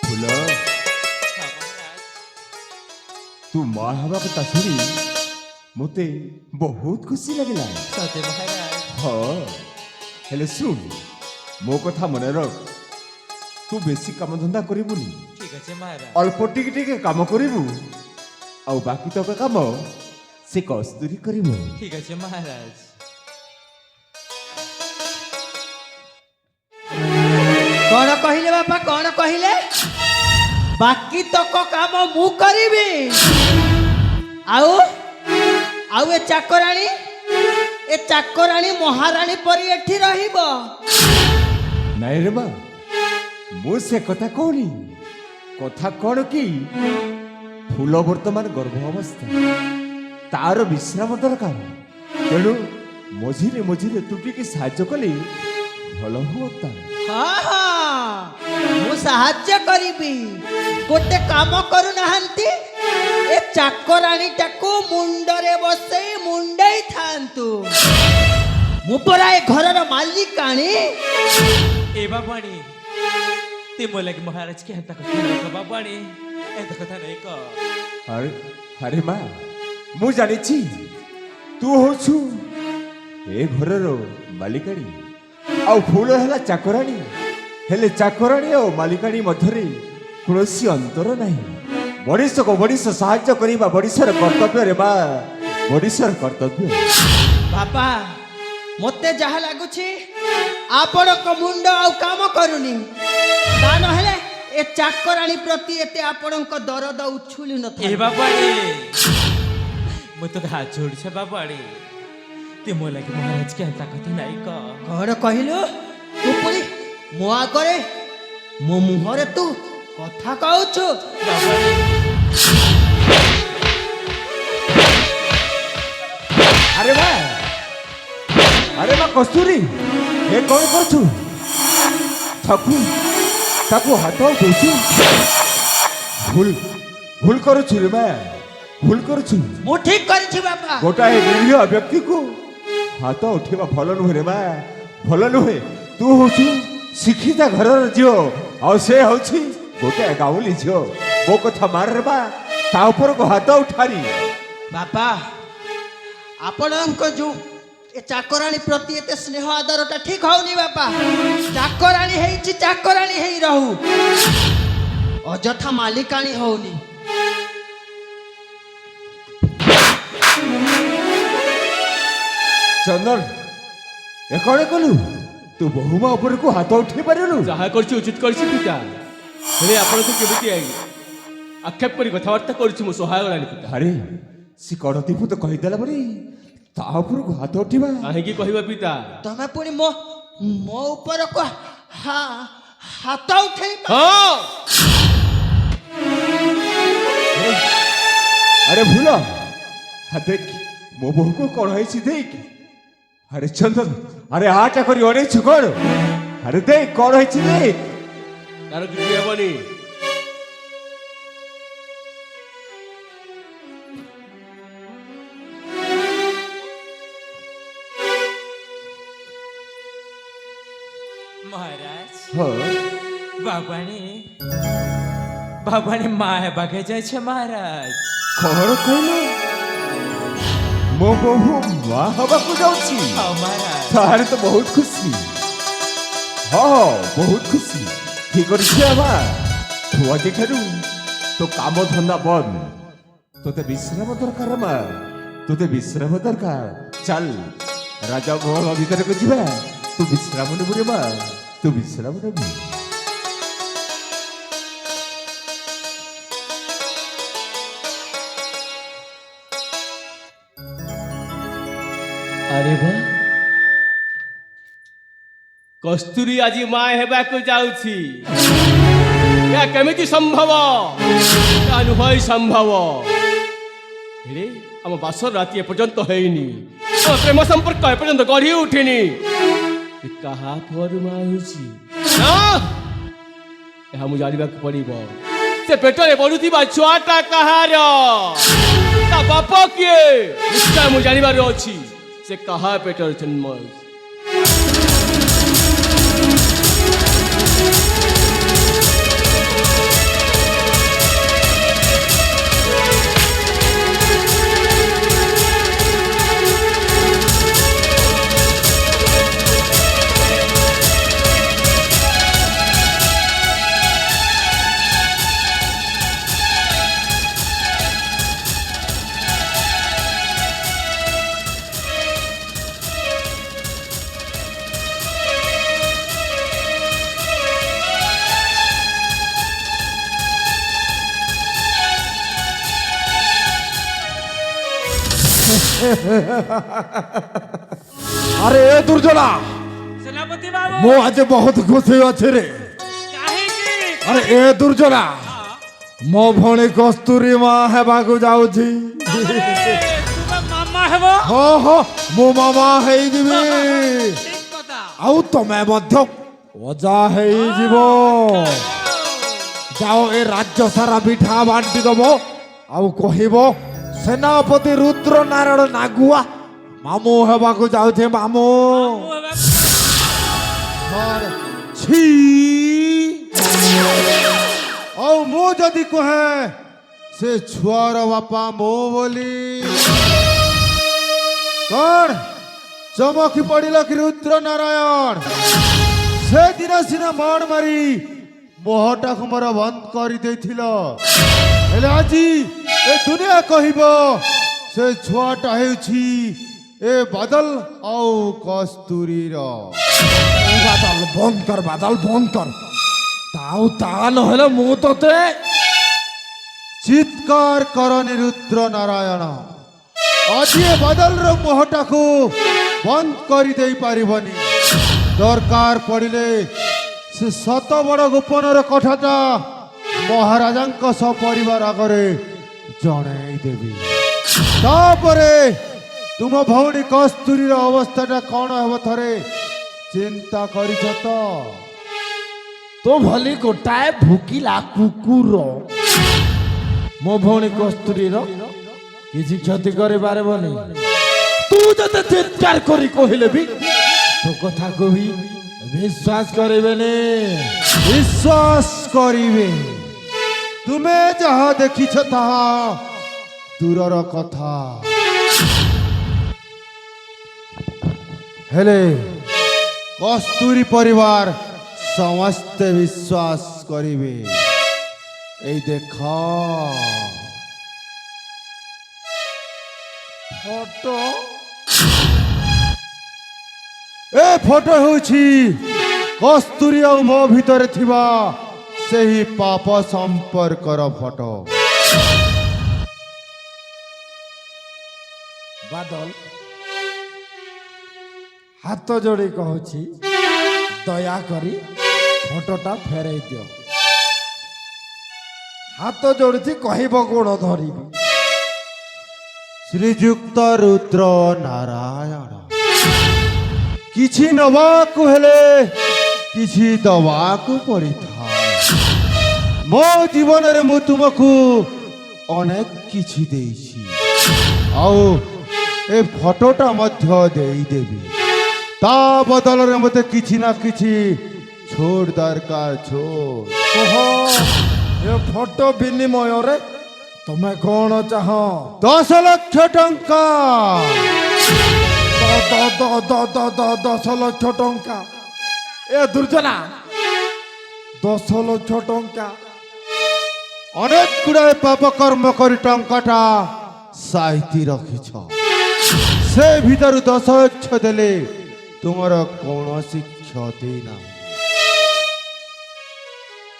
[SPEAKER 8] ଫୁଲ ତୁ ମା ହେବା କଥା ଶୁଣି ମୋତେ ବହୁତ ଖୁସି ଲାଗିଲା।
[SPEAKER 2] সতে মহারাজ।
[SPEAKER 8] ହଁ ହେଲେ ଶୁଣ ମୋ କଥା ମନେ ରଖ ତୁ ବେଶୀ କାମଧନ୍ଦା କରିବୁନି
[SPEAKER 2] ঠিক আছে মহারাজ।
[SPEAKER 8] ଅଳ୍ପ ଟିକେ ଟିକେ କାମ କରିବୁ ଆଉ ବାକି ତକ କାମ ସେ କସ୍ତୁରୀ କରିବ।
[SPEAKER 2] ঠিক আছে মহারাজ।
[SPEAKER 9] कौन कहिले बापा कौन कहिले बाकी तक काम मु करिबी आउ आउ ए चाकराणी महाराणी परी एठी रहिबो।
[SPEAKER 8] ନାଇଁ ରେ ମା ମୁଁ ସେ କଥା କହୁନି କଥା କ'ଣ କି ଫୁଲ ବର୍ତ୍ତମାନ ଗର୍ଭ ଅବସ୍ଥା ତାର ବିଶ୍ରାମ ଦରକାର ତେଣୁ ମଝିରେ ମଝିରେ ତୁ ଟିକେ ସାହାଯ୍ୟ କଲେ ଭଲ ହୁଅନ୍ତା।
[SPEAKER 9] हाँ हाँ मु साहाଯ୍य करिबी गोटे काम करू नाहंती ए चाकराणी टाको मुंडरे बसे मुंडई थांतु मु परा ए घरर मालिकाणी।
[SPEAKER 2] এ বাবাণী তে মোলা কি মহারাজ কে হাতা কথা নাই কো বাবাণী এত কথা নাই কো।
[SPEAKER 8] আরে আরে মা ମୁଁ ଜାଣିଛି ତୁ ହଉଛୁ ଏ ଘରର ମାଲିକାଣୀ ଆଉ ଫୁଲ ହେଲା ଚାକରାଣୀ ହେଲେ ଚାକରାଣୀ ଆଉ ମାଲିକାଣୀ ମଧ୍ୟରେ କୌଣସି ଅନ୍ତର ନାହିଁ। ମଣିଷକୁ ମଣିଷ ସାହାଯ୍ୟ କରିବା ମଣିଷର କର୍ତ୍ତବ୍ୟରେ ମା ମଣିଷର କର୍ତ୍ତବ୍ୟ।
[SPEAKER 9] बापा मते जहा लागुछि आपण को मुंड आउ काम करूनी ता नहेले ए चाकराणी प्रति एते आपण को दरद उछुली न
[SPEAKER 2] এ বাবাণী মো তো হাত जोड़ছে বাবাণী তে মোলা কি মহারাজ কে হাতা কথা নাই কো।
[SPEAKER 9] कौन कहिलु तू पुरी मो आगरे मो मुहरे तू कथा कहउछु।
[SPEAKER 2] বাবাণী
[SPEAKER 8] ଆରେ ମା କସ୍ତୁରୀ ଏ କ'ଣ କରୁଛୁ ତାକୁ ହାତ ଦଉଛୁ ଭୁଲ କରୁଛୁ ରେ ମା ଭୁଲ କରୁଛୁ।
[SPEAKER 9] मु ठीक करिछि बापा।
[SPEAKER 8] ଗୋଟାଏ ନିରୀହ ବ୍ୟକ୍ତିକୁ ହାତ ଉଠେଇବା ଭଲ ନୁହେଁ ରେ ମା ଭଲ ନୁହେଁ। ତୁ ହଉଛୁ ଶିକ୍ଷିତ ଘରର ଝିଅ ଆଉ ସେ ହଉଛି ଗୋଟାଏ ଗାଉଁଲି ଝିଅ ମୋ କଥା ମାରରେ ମା ତା ଉପରକୁ ହାତ ଉଠାନି।
[SPEAKER 9] बापा आपणको जो ए चाकराणी प्रति एते स्नेह आदरटा ठीक होनी बापा। चाकराणी हेछि चाकराणी हेई रहू अजथा मालिकाणी होनी।
[SPEAKER 8] ଚନ୍ଦନ ଏ କ'ଣ କଲୁ ତୁ ବହୁମା ଉପରକୁ ହାତ ଉଠେଇ ପାରିଲୁ।
[SPEAKER 3] ଯାହା କରିଛି ଉଚିତ କରିଛି ପିତା ହେଲେ ଆପଣଙ୍କୁ କେମିତି ଆକ୍ଷେପ କରି କଥାବାର୍ତ୍ତା କରୁଛି ମୁଁ ସହାୟ ଗଲାଣି ପିତା।
[SPEAKER 8] ଆରେ ସେ କ'ଣ ଦୀପୁତ କହିଦେଲା ବୋଲି ତା ଉପରକୁ ହାତ ଉଠିବା
[SPEAKER 3] କାହିଁକି କହିବା ପିତା।
[SPEAKER 9] तमे पुनी मो मो ऊपर को हाथ उठेई
[SPEAKER 3] ହଁ
[SPEAKER 8] ଆରେ ଭୁଲ ଦେଖ ମୋ ବୋହୂକୁ କ'ଣ ହେଇଛି ଦେଖ। ଆରେ ଚନ୍ଦନ ଆରେ ଆଟା କରି ଅନେଇଛୁ କ'ଣ। ଆରେ ଦେଖ କ'ଣ ହେଇଛି ଦେଖ।
[SPEAKER 3] ତାର କିଛି ହେବନି
[SPEAKER 2] মহারাজ
[SPEAKER 8] হ্যাঁ
[SPEAKER 2] বাবাণী মা হেবাকে যাইছে মহারাজ।
[SPEAKER 8] କଣ କହିଲ ମୋ ବୋହୂ ମା ହବାକୁ ଯାଉଛି?
[SPEAKER 2] হ্যাঁ মহারাজ।
[SPEAKER 8] ତାହେଲେ ତ ବହୁତ ଖୁସି। ହଁ ବହୁତ ଖୁସି। ଠିକ ଅଛି ବାବା, ତୁ ଆଜିଠାରୁ ତୋ କାମ ଧନ୍ଦା ବନ୍ଦ। ତୋତେ ବିଶ୍ରାମ ଦରକାର ମା, ତୋତେ ବିଶ୍ରାମ ଦରକାର। ଚାଲ ରାଜା ମହଲ ଭିତରକୁ ଯିବା। ତୁ ବିଶ୍ରାମ ନେବୁ ରେ ମା, ତୁ ବିଶ୍ରାମ ନେବୁ।
[SPEAKER 3] ଆରେ ବା, କସ୍ତୁରୀ ଆଜି ମା ହେବାକୁ ଯାଉଛି। ଏହା କେମିତି ସମ୍ଭବ? ଏହା ନୁହେଁ ସମ୍ଭବ। ହେଲେ ଆମ ବାସର ରାତି ଏପର୍ଯ୍ୟନ୍ତ ହେଇନି, ଆମ ପ୍ରେମ ସମ୍ପର୍କ ଏପର୍ଯ୍ୟନ୍ତ ଗଢ଼ି ଉଠିନି। ଏ କାହା ପରୁ ମା ହେଉଛି? ନା, ଏହା ମୁଁ ଜାଣିବାକୁ ପଡ଼ିବ। ସେ ପେଟରେ ବଢୁଥିବା ଛୁଆଟା କାହାର? ତା ବାପ କିଏ? ନିଶ୍ଚୟ ମୁଁ ଜାଣିବାର ଅଛି। ସେ କାହା ପେଟରେ ଜନ୍ମ ହୋଇଛି?
[SPEAKER 6] আরে এ দুর্জনা,
[SPEAKER 4] সেনাপতি বাবু
[SPEAKER 6] মো আজ বহুত খুশি আছে রে।
[SPEAKER 4] কাহিকি
[SPEAKER 6] আরে এ দুর্জনা, ମୋ ଭଉଣୀ କସ୍ତୁରୀ ମା ହେବାକୁ ଯାଉଛି।
[SPEAKER 4] ତୁମେ ମାମା ହେବ?
[SPEAKER 6] ହଁ ହଁ, ମୁଁ ମାମା ହେଇଯିବି।
[SPEAKER 4] ଠିକ କଥା।
[SPEAKER 6] ଆଉ ତମେ ମଧ୍ୟ ଅଜା ହେଇଯିବ। ଯାଅ ଏ ରାଜ୍ୟ ସାରା ପିଠା ବାଣ୍ଟି ଦବ, ଆଉ କହିବ ସେନାପତି ରୁଦ୍ର ନାରାୟଣ ନାଗୁଆ ମାମୁଁ ହେବାକୁ ଯାଉଛି। ମାମୁଁ
[SPEAKER 4] ମୁଁ ହେବାକୁ
[SPEAKER 6] छी। ଆଉ ମୁଁ ଯଦି କହେ ସେ ଛୁଆର ବାପା ମୋ ବୋଲି, କଣ ଚମକି ପଡ଼ିଲ କି ରୁଦ୍ର ନାରାୟଣ? ସେଦିନ ସିନା ମାଣ ମାରି ମୋହଟାକୁ ମୋର ବନ୍ଦ କରିଦେଇଥିଲ, ହେଲେ ଆଜି ଏ ଦୁନିଆ କହିବ ସେ ଛୁଆଟା ହେଉଛି ଏ ବାଦଲ ଆଉ କସ୍ତୁରୀର। ବାଦଲ ବନ୍ଦ କର, ବାଦଲ ବନ୍ଦ କର। ତାଉ ତା ନହେଲେ ମୁଁ ତତେ ଚିତ୍କାର କରନି ରୁଦ୍ର ନାରାୟଣ। ଆଜି ଏ ବାଦଲର ମୁହଁଟାକୁ ବନ୍ଦ କରିଦେଇ ପାରିବନି। ଦରକାର ପଡ଼ିଲେ ସେ ସତ ବଡ଼ ଗୋପନର କଥାଟା ମହାରାଜାଙ୍କ ସପରିବାର ଆଗରେ ଜଣେଇ ଦେବି। ତାପରେ ତୁମ ଭଉଣୀ କସ୍ତୁରୀର ଅବସ୍ଥାଟା କ'ଣ ହେବ ଥରେ ଚିନ୍ତା କରିଛ ତ? ତୋ ଭଳି ଗୋଟାଏ ଭୁକିଲା କୁକୁର ମୋ ଭଉଣୀ କସ୍ତୁରୀର କିଛି କ୍ଷତି କରିପାରିବନି। ତୁ ଯେତେ ଚିତ୍କାର କରି କହିଲେ ବି ତୋ କଥାକୁ ବି ବିଶ୍ୱାସ କରିବେନି। ବିଶ୍ୱାସ କରିବେ। ତୁମେ ଯାହା ଦେଖିଛ ତାହା ଦୂରର କଥା, ହେଲେ କସ୍ତୁରୀ ପରିବାର ସମସ୍ତେ ବିଶ୍ୱାସ କରିବେ। এই দেখ ফটো, এ ফটো ହେଉଛି କସ୍ତୁରୀ ଆଉ ମୋ ଭିତରେ ଥିବା ସେହି ପାପ ସମ୍ପର୍କର ଫଟୋ। ବାଦଲ ହାତ ଯୋଡ଼ି କହୁଛି, ଦୟାକରି ଫଟୋଟା ଫେରାଇ ଦିଅ। ହାତ ଯୋଡୁଛି, କହିବ ଗୋଡ଼ ଧରିବି। ଶ୍ରୀଯୁକ୍ତ ରୁଦ୍ର ନାରାୟଣ, କିଛି ନବାକୁ ହେଲେ କିଛି ଦବାକୁ ପଡ଼ିଥାଏ। ମୋ ଜୀବନରେ ମୁଁ ତୁମକୁ ଅନେକ କିଛି ଦେଇଛି, ଆଉ ଏ ଫଟୋଟା ମଧ୍ୟ ଦେଇଦେବି। ତା ବଦଳରେ ମୋତେ କିଛି ନା କିଛି ଛୋଟ ଦରକାର ଛୋଟ।
[SPEAKER 10] ଓହୋ ଏ ଫଟୋ ବିନିମୟରେ ତମେ କଣ ଚାହ?
[SPEAKER 6] 10 ଲକ୍ଷ ଟଙ୍କା।
[SPEAKER 10] 10 ଲକ୍ଷ ଟଙ୍କା? ଏ ଦୁର୍ଜନା 10 ଲକ୍ଷ ଟଙ୍କା?
[SPEAKER 6] ଅନେକ ଗୁଡ଼ାଏ ପାପ କର୍ମ କରି ଟଙ୍କାଟା ସାଇତି ରଖିଛ। ସେ ଭିତରୁ 10 ଲକ୍ଷ ଦେଲେ ତୁମର କୌଣସି କ୍ଷତି ନାହିଁ।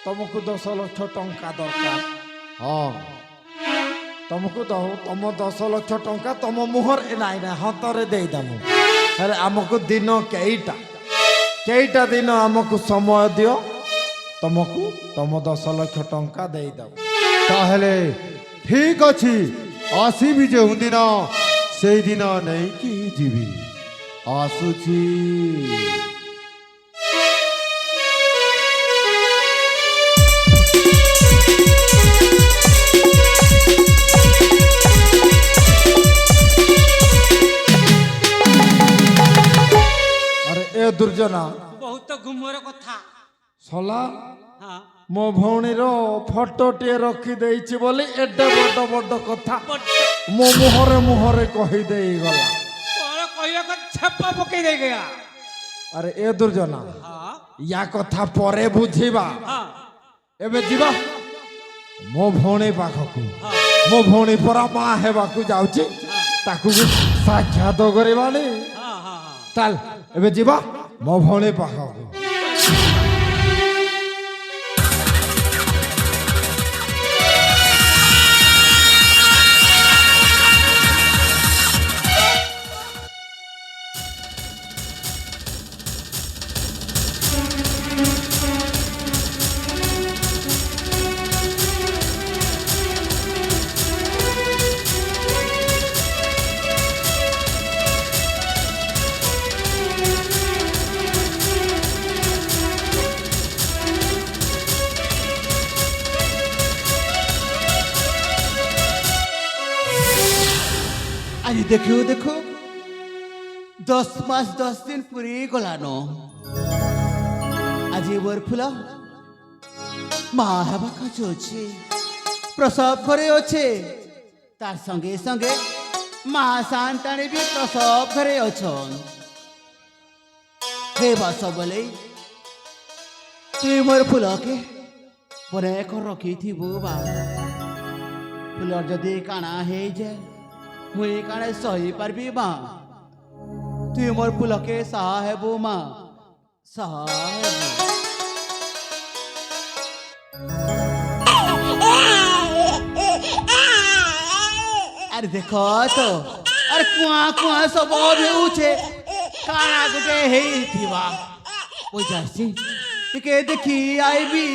[SPEAKER 10] ତମକୁ 10 ଲକ୍ଷ ଟଙ୍କା ଦରକାର?
[SPEAKER 6] ହଁ
[SPEAKER 10] ତମକୁ ତମ 10 ଲକ୍ଷ ଟଙ୍କା ତମ ମୁହଁରେ ନାଇଁ ନା ହାତରେ ଦେଇଦମୁ। ହେଲେ ଆମକୁ ଦିନ କେଇଟା ଦିନ ଆମକୁ ସମୟ ଦିଅ, ତମକୁ ତମ 10 ଲକ୍ଷ ଟଙ୍କା ଦେଇଦବୁ।
[SPEAKER 6] ତାହେଲେ ଠିକ ଅଛି, ଆସିବି ଯେଉଁଦିନ ସେଇଦିନ ନେଇକି ଯିବି। ଆସୁଛି।
[SPEAKER 10] ଆରେ ଏ ଦୁର୍ଜନା
[SPEAKER 4] ବହୁତ ଗୁମର କଥା।
[SPEAKER 10] ସଲା
[SPEAKER 4] ହଁ
[SPEAKER 10] ମୋ ଭଉଣୀର ଫଟୋଟିଏ ରଖିଦେଇଛି ବୋଲି ଏଡେ ବଡ କଥା ମୋ ମୁହଁରେ କହିଦେଇଗଲା।
[SPEAKER 4] କଣ କହିବାକୁ ଛାପ ପକେଇ ଦେଇ ଗୟା।
[SPEAKER 10] ଆରେ ଏ ଦୁର୍ଜନା
[SPEAKER 4] ହଁ
[SPEAKER 10] ୟା କଥା ପରେ ବୁଝିବା।
[SPEAKER 4] ହଁ
[SPEAKER 10] ଏବେ ଯିବା ମୋ ଭଉଣୀ ପାଖକୁ।
[SPEAKER 4] ହଁ
[SPEAKER 10] ମୋ ଭଉଣୀ ପରା ମା ହେବାକୁ ଯାଉଛି, ତାକୁ ବି ସାକ୍ଷାତ କରିବାନି।
[SPEAKER 4] ହଁ ହଁ ହଁ
[SPEAKER 10] ଚାଲ ଏବେ ଯିବା ମୋ ଭଉଣୀ ପାଖକୁ।
[SPEAKER 1] আরে দেখো 10 মাস 10 দিন পুরে গলানো। আজি মোর ফুল মা হেবা কাজ আছে, প্রসব ঘরে আছে, তার সঙ্গে সঙ্গে মা সান্তানে বি প্রসব ঘরে অছন। হে বাস বলে তুই মোর ফুলকে পরে রখিথিবু বা ফুলর যদি কাଣା হয়ে যায় মুই কাণে সহি পারবি মা। তুই মোর ফুলকে সাহা হেবু মা, সাহা হেবু। আরে দেখ তো আরে কুয়া সব হেউছে, কাଣା গোটে হেইথিবা বুঝাছি ଟିକେ ଦେଖି ଆଇବି।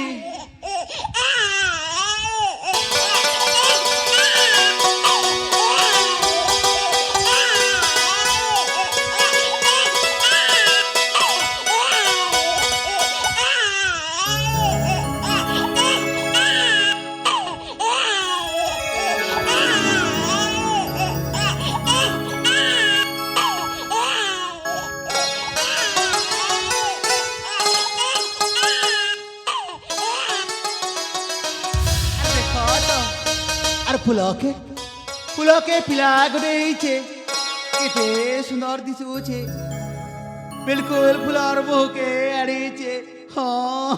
[SPEAKER 1] ফুলকে পিলা গোটে হইছে, কেতে সুন্দর দিশুছে, বিলকুল ফুলর মুহকে আড়িছে। হ্যাঁ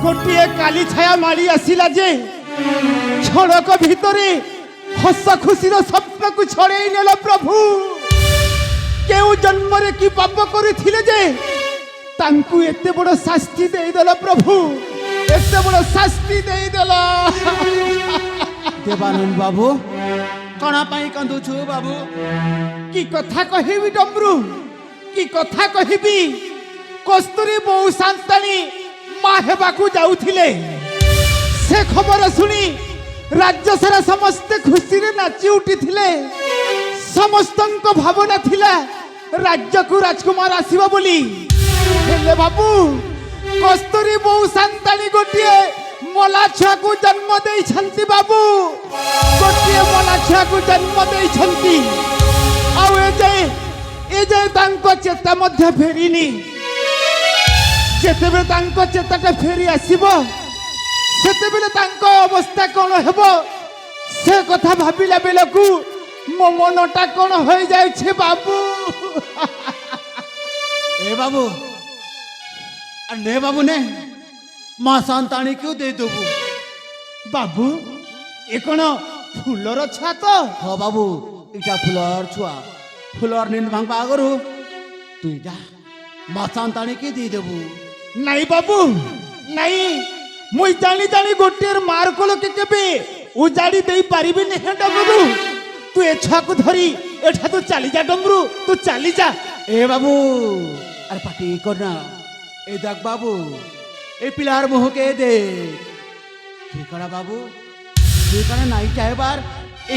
[SPEAKER 6] ଗୋଟିଏ କାଲି ଛାୟା ମାଳି ଆସିଲା ଯେ କ୍ଷଣକ ଭିତରେ ହସ ଖୁସିର ସ୍ୱପ୍ନକୁ ଛଡ଼େଇ ନେଲ ପ୍ରଭୁ। କେଉଁ ଜନ୍ମରେ କି ପାପ କରିଥିଲେ ଯେ ତାଙ୍କୁ ଏତେ ବଡ଼ ଶାସ୍ତି ଦେଇଦେଲ ପ୍ରଭୁ, ଏତେ ବଡ଼ ଶାସ୍ତି ଦେଇଦେଲ।
[SPEAKER 1] ଦେବାନନ୍ଦ ବାବୁ କଣ ପାଇଁ କାନ୍ଦୁଛୁ ବାବୁ?
[SPEAKER 6] କି କଥା କହିବି ଡମ୍ବରୁ, କି କଥା କହିବି? କସ୍ତୁରୀ ବୋଉ ସାନ୍ତାଣୀ ମା ହେବାକୁ ଯାଉଥିଲେ, ସେ ଖବର ଶୁଣି ରାଜ୍ୟ ସାରା ସମସ୍ତେ ଖୁସିରେ ନାଚି ଉଠିଥିଲେ। ସମସ୍ତଙ୍କ ଭାବନା ଥିଲା ରାଜ୍ୟକୁ ରାଜକୁମାର ଆସିବ ବୋଲି। ହେଲେ ବାବୁ କସ୍ତୁରୀ ବୋଉ ସାନ୍ତାଣୀ ଗୋଟିଏ ମଲା ଛୁଆକୁ ଜନ୍ମ ଦେଇଛନ୍ତି ବାବୁ, ଗୋଟିଏ ମଲା ଛୁଆକୁ ଜନ୍ମ ଦେଇଛନ୍ତି। ଆଉ ଏ ଯାଏ ତାଙ୍କ ଚେତା ମଧ୍ୟ ଫେରିନି। ଯେତେବେଳେ ତାଙ୍କ ଚେତାଟା ଫେରି ଆସିବ ସେତେବେଳେ ତାଙ୍କ ଅବସ୍ଥା କ'ଣ ହେବ ସେ କଥା ଭାବିଲା ବେଳକୁ ମୋ ମନଟା କ'ଣ ହୋଇଯାଇଛି ବାବୁ।
[SPEAKER 1] ए बाबू अरे ने बाबू ने माँ संतानी क्यों दे देबू
[SPEAKER 6] ବାବୁ ଏ କ'ଣ ଫୁଲର ଛାତ?
[SPEAKER 1] हाँ बाबू इटा फुलर छुआ फुलर नींद भांग आगरू तू जा माँ संतानी की दे देबू
[SPEAKER 6] ନାଇଁ ବାବୁ ନାଇଁ ମୁଇଁ ଜାଣି ଜାଣି ଗୋଟିଏ ମାର କୋଲକେ କେବେ ଉଜାଡ଼ି ଦେଇ ପାରିବିନି ହେ ଡମ୍ବରୁ। ତୁ ଏ ଛୁଆକୁ ଧରି ଏଠା ତୁ ଚାଲି ଯା ଡମ୍ବରୁ ତୁ ଚାଲି ଯା।
[SPEAKER 1] ए बाबू अरे पाटी करना ए देख बाबू ए पिलार मुह के दे ठिकाना बाबू ठिकाना नहीं चाहे बार ए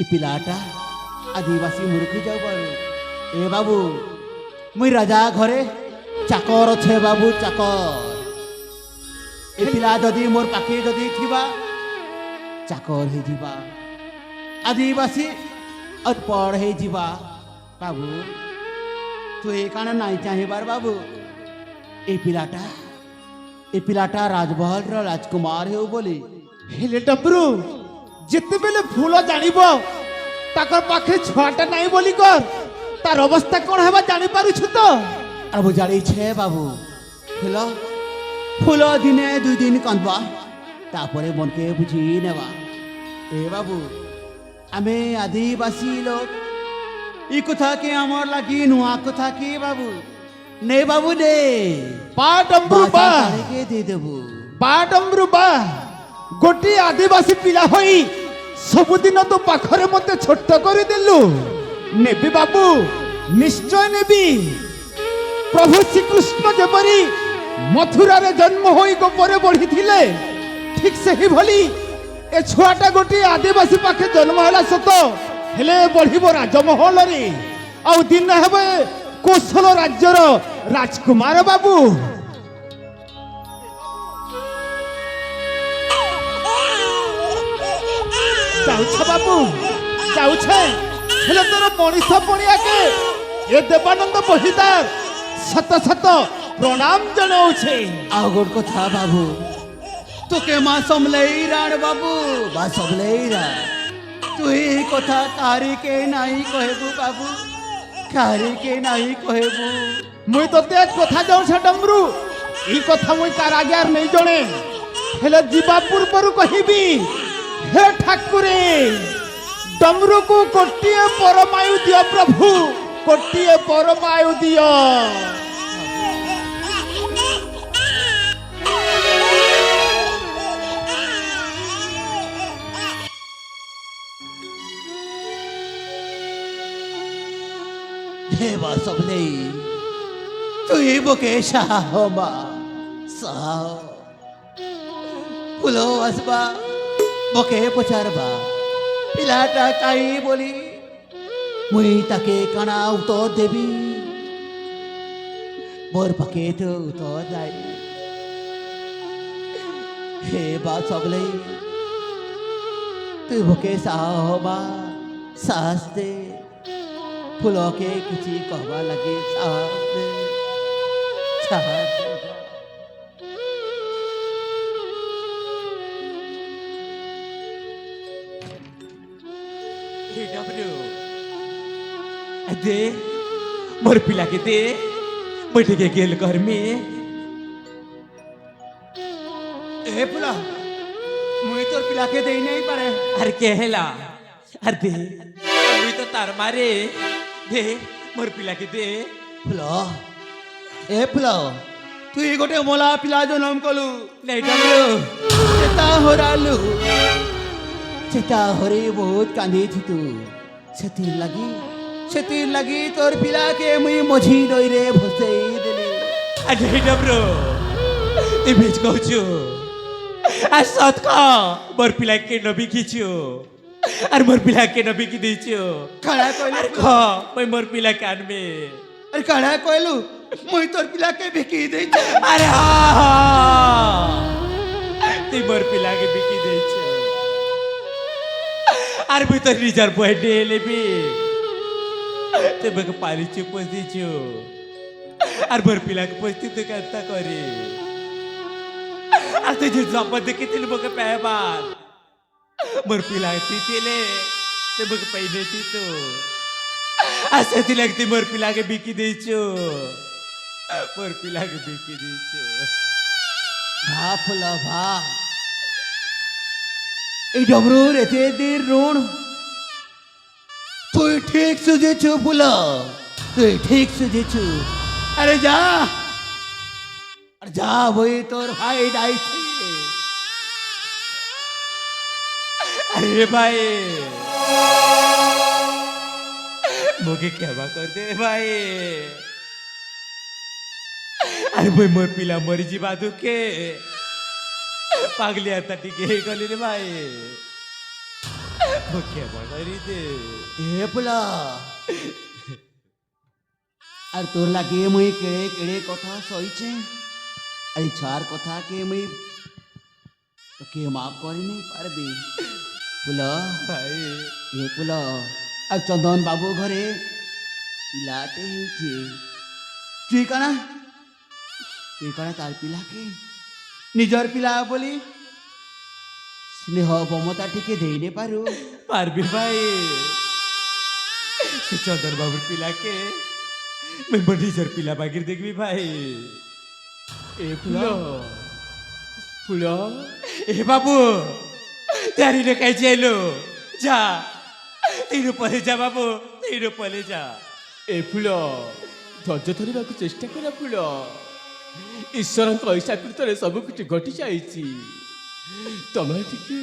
[SPEAKER 1] पिलाटा आदिवासी मुर्खी जाऊ बाबू ए बाबू मुई राजा घरे चाकर छे बाबू चाकर ए पिला जदि मोर पाखे जदि थिबा चाकर हे जीवा आदिवासी अनपढ़ हे जीवा बाबू तू ए काना नहीं चाहेबार बाबू ए पिलाटा राजमहल रो राजकुमार हे बोली
[SPEAKER 6] ହେଲେ ଡମ୍ବରୁ ଯେତେବେଳେ ଫୁଲ ଜାଣିବ ତାଙ୍କର ପାଖେ ଛୁଆଟା ନାହିଁ ବୋଲି କର ତାର ଅବସ୍ଥା କ'ଣ ହେବା ଜାଣିପାରୁଛୁ ତ?
[SPEAKER 1] अब जाड़ी छे बाबू फूल दिने दुई दिन कांदबा तापरे मन के बुझी नेबा ए बाबू आमे आदिवासी लोग ई कथा के हमर लागी नुआ कथा की बाबू ने बाबू ने
[SPEAKER 6] ବା ଡମ୍ବରୁ ବା
[SPEAKER 1] के दे देबू
[SPEAKER 6] ବା ଡମ୍ବରୁ ବା ଗୋଟିଏ ଆଦିବାସୀ ପିଲା ହୋଇ ସବୁଦିନ ତୋ ପାଖରେ ମତେ ଛୋଟ କରିଦେଲୁ। ନେବି ବାବୁ ନିଶ୍ଚୟ ନେବି। ପ୍ରଭୁ ଶ୍ରୀକୃଷ୍ଣ ଯେପରି ମଥୁରାରେ ଜନ୍ମ ହୋଇ ଗୋପରେ ବଢିଥିଲେ ଠିକ୍ ସେହିଭଳି ଏ ଛୁଆଟା ଗୋଟିଏ ଆଦିବାସୀ ପାଖେ ଜନ୍ମ ହେଲା ସତ ହେଲେ ବଢିବ ରାଜମହଲରେ ଆଉ ଦିନ ହେବ କୋଶଳ ରାଜ୍ୟର ରାଜକୁମାର ବାବୁ। ଯାଉଛ ବାବୁ ଯାଉଛ ହେଲେ ତୋର ମଣିଷ ପଣିଆକେ ଏ ଦେବାନନ୍ଦ ବହିଦାର ସତ ସତ ପ୍ରଣାମ ଜଣାଉଛି।
[SPEAKER 1] ଆଉ ଗୋଟ କଥା ବାବୁ ତୁ କେ ମା ସମଲେଇ ରାଣ ବାବୁ ବା ସମଲେଇ ରା तू ही कथा कारी के नहीं कहबू बाबू कारी के नहीं कहबू
[SPEAKER 6] मुई तोते आज कथा जाऊछ डमरू ई कथा मुई तार आज्ञार नहीं जणे हेले जीवा पूर्वरु कहिबी हे ठाकुरे डमरू को कोटिए परमायु दियो प्रभु कोटिए परमायु दियो।
[SPEAKER 1] देवा सबले तू ही बोके शाहमा साह फुलो असबा बोके पचारबा पिलाटा काई बोली मुई ताके काना उत्तर देवी मोर पाके तो उत्तर जाई हे बा सबले तू बोके शाहमा सास दे फूलों के किसी कहवा लगे साथ
[SPEAKER 2] दे मोर पिला के दे बैठ के गेल घर में
[SPEAKER 1] ए फुला मुई तोर पिला के दे नहीं पारे
[SPEAKER 2] अरे कहला अरे दे मुई तो तार मारे दे मोर पिला के दे
[SPEAKER 1] फुला ए फुला तू ही गोटे मोला पिला जो नाम कलू
[SPEAKER 2] नहीं डमरू
[SPEAKER 1] चेता हरे बहुत कांदी थी तू सेतिर लगी तोर पिला के मुई मझी डोई रे भसई देले
[SPEAKER 2] अरे डमरू ते बीच कहछु आ सत का मोर पिला के नबी खींचो अरे मोर पिला के नबी की दीचो
[SPEAKER 1] खड़ा कोइलू
[SPEAKER 2] अरे खा मैं मोर पिला कान में
[SPEAKER 1] अरे खड़ा कोइलू मुई तोर पिला के बिकी दे
[SPEAKER 2] अरे हाँ ते मोर पिला के बिकी दे अरे भी तो रिजर्व बर्थडे लेबी ते बग पारी चुप दीचो আর মোর পিলাকে পরিস্থিতি কেনতা করে আর তুই যে জপত দেখিছিল মোকে পেবার মোর পিলা দিছিলে তুই মোকে পাইনে তো আর সেদিলাকে তুই মোর পিলাকে বিকি দিয়েছো মোর পিলাকে বিকি দিয়েছো
[SPEAKER 1] ভা ফুলা ভা এই ডমরুর এতে দের ঋণ তুই ঠিক সুঝেছু ফুলা তুই ঠিক সুঝেছু আরে যা আর যা বই তোর ভাই ডাইছে
[SPEAKER 2] अरे भाई मोके क्षमा कर दे भाई अरे भाई मोर पिला मरी जीवा दुखे पागली आता टिके गली रे भाई मो क्षमा करी दे
[SPEAKER 1] এ ফুলা আর তোর লাগে মুই কেড়ে কেড়ে কথা সইছে আর ছাড় কথা কে মুই তোকে মাফ করে নাই পারবি ফুলা
[SPEAKER 2] भाई
[SPEAKER 1] এ ফুলা আর চন্দন বাবু ঘরে পিলাটে হয়েছে তুই কানা তার পিলাকে নিজর পিলা বলি স্নেহ মমতা টিকে দেইনে পারু
[SPEAKER 2] पारबी भाई से चंदन बाबू पिला के मैं बड़ी जर पिला बागिर देखबी भाई
[SPEAKER 3] এ ফুলা ফুলা
[SPEAKER 2] ए बाबू त्यारी ने काय जेलो जा तीन पले जा बाबू तीन पले जा
[SPEAKER 3] ଏ ଫୁଲ ଧୈର୍ଯ୍ୟ ଧରିବାକୁ ଚେଷ୍ଟା କର ଫୁଲ ଈଶ୍ୱରଙ୍କ ଇଚ୍ଛାକୃତରେ ସବୁ କିଛି ଘଟି ଯାଇଛି ତମେ ଟିକେ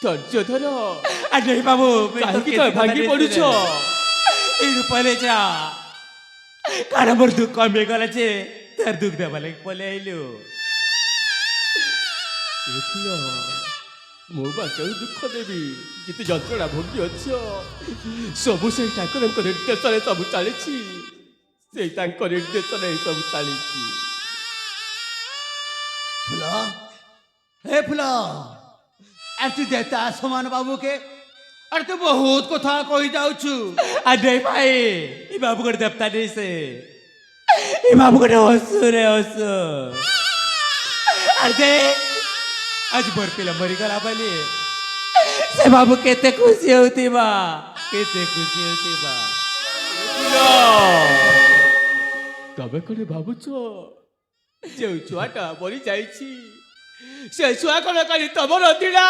[SPEAKER 3] ଧୈର୍ଯ୍ୟ ଧର
[SPEAKER 2] आ नहीं बाबू मैं
[SPEAKER 3] କାହିଁକି ତମେ ଭାଙ୍ଗି ପଡୁଛ
[SPEAKER 2] तीन पले जा कारण मोर दुख कमे गला जे तार दुख देवा लाग पले आइलो
[SPEAKER 3] ଏ ଫୁଲ ମୁଁ ବା କେଉଁ ଦୁଃଖ ଦେବି ଯେତେ ଯନ୍ତ୍ରଣା ଭୋଗି ଅଛ ସବୁ ସେଇ ଠାକୁରଙ୍କ ନିର୍ଦ୍ଦେଶରେ ସବୁ ଚାଲିଛି ସେଇ ତାଙ୍କ ନିର୍ଦ୍ଦେଶରେ ସବୁ ଚାଲିଛି
[SPEAKER 1] ফুলা হে ফুলা আর তুই দেতা সমান বাবু কে আর তুই বহুত কথা কই যাউছু
[SPEAKER 2] आ नहीं भाई ये बाबू को दफ्ता नहीं से ये बाबू को हसू रे हसू अरे आज भर पिला मरी गला बली से बाबू केते खुशी होती बा केते खुशी होती बा
[SPEAKER 3] ତମେ କଣ ଭାବୁଛ ଯେଉଁ ଛୁଆଟା ମରି ଯାଇଛି ସେ ଛୁଆ କଣ କାଲି ତମର ଥିଲା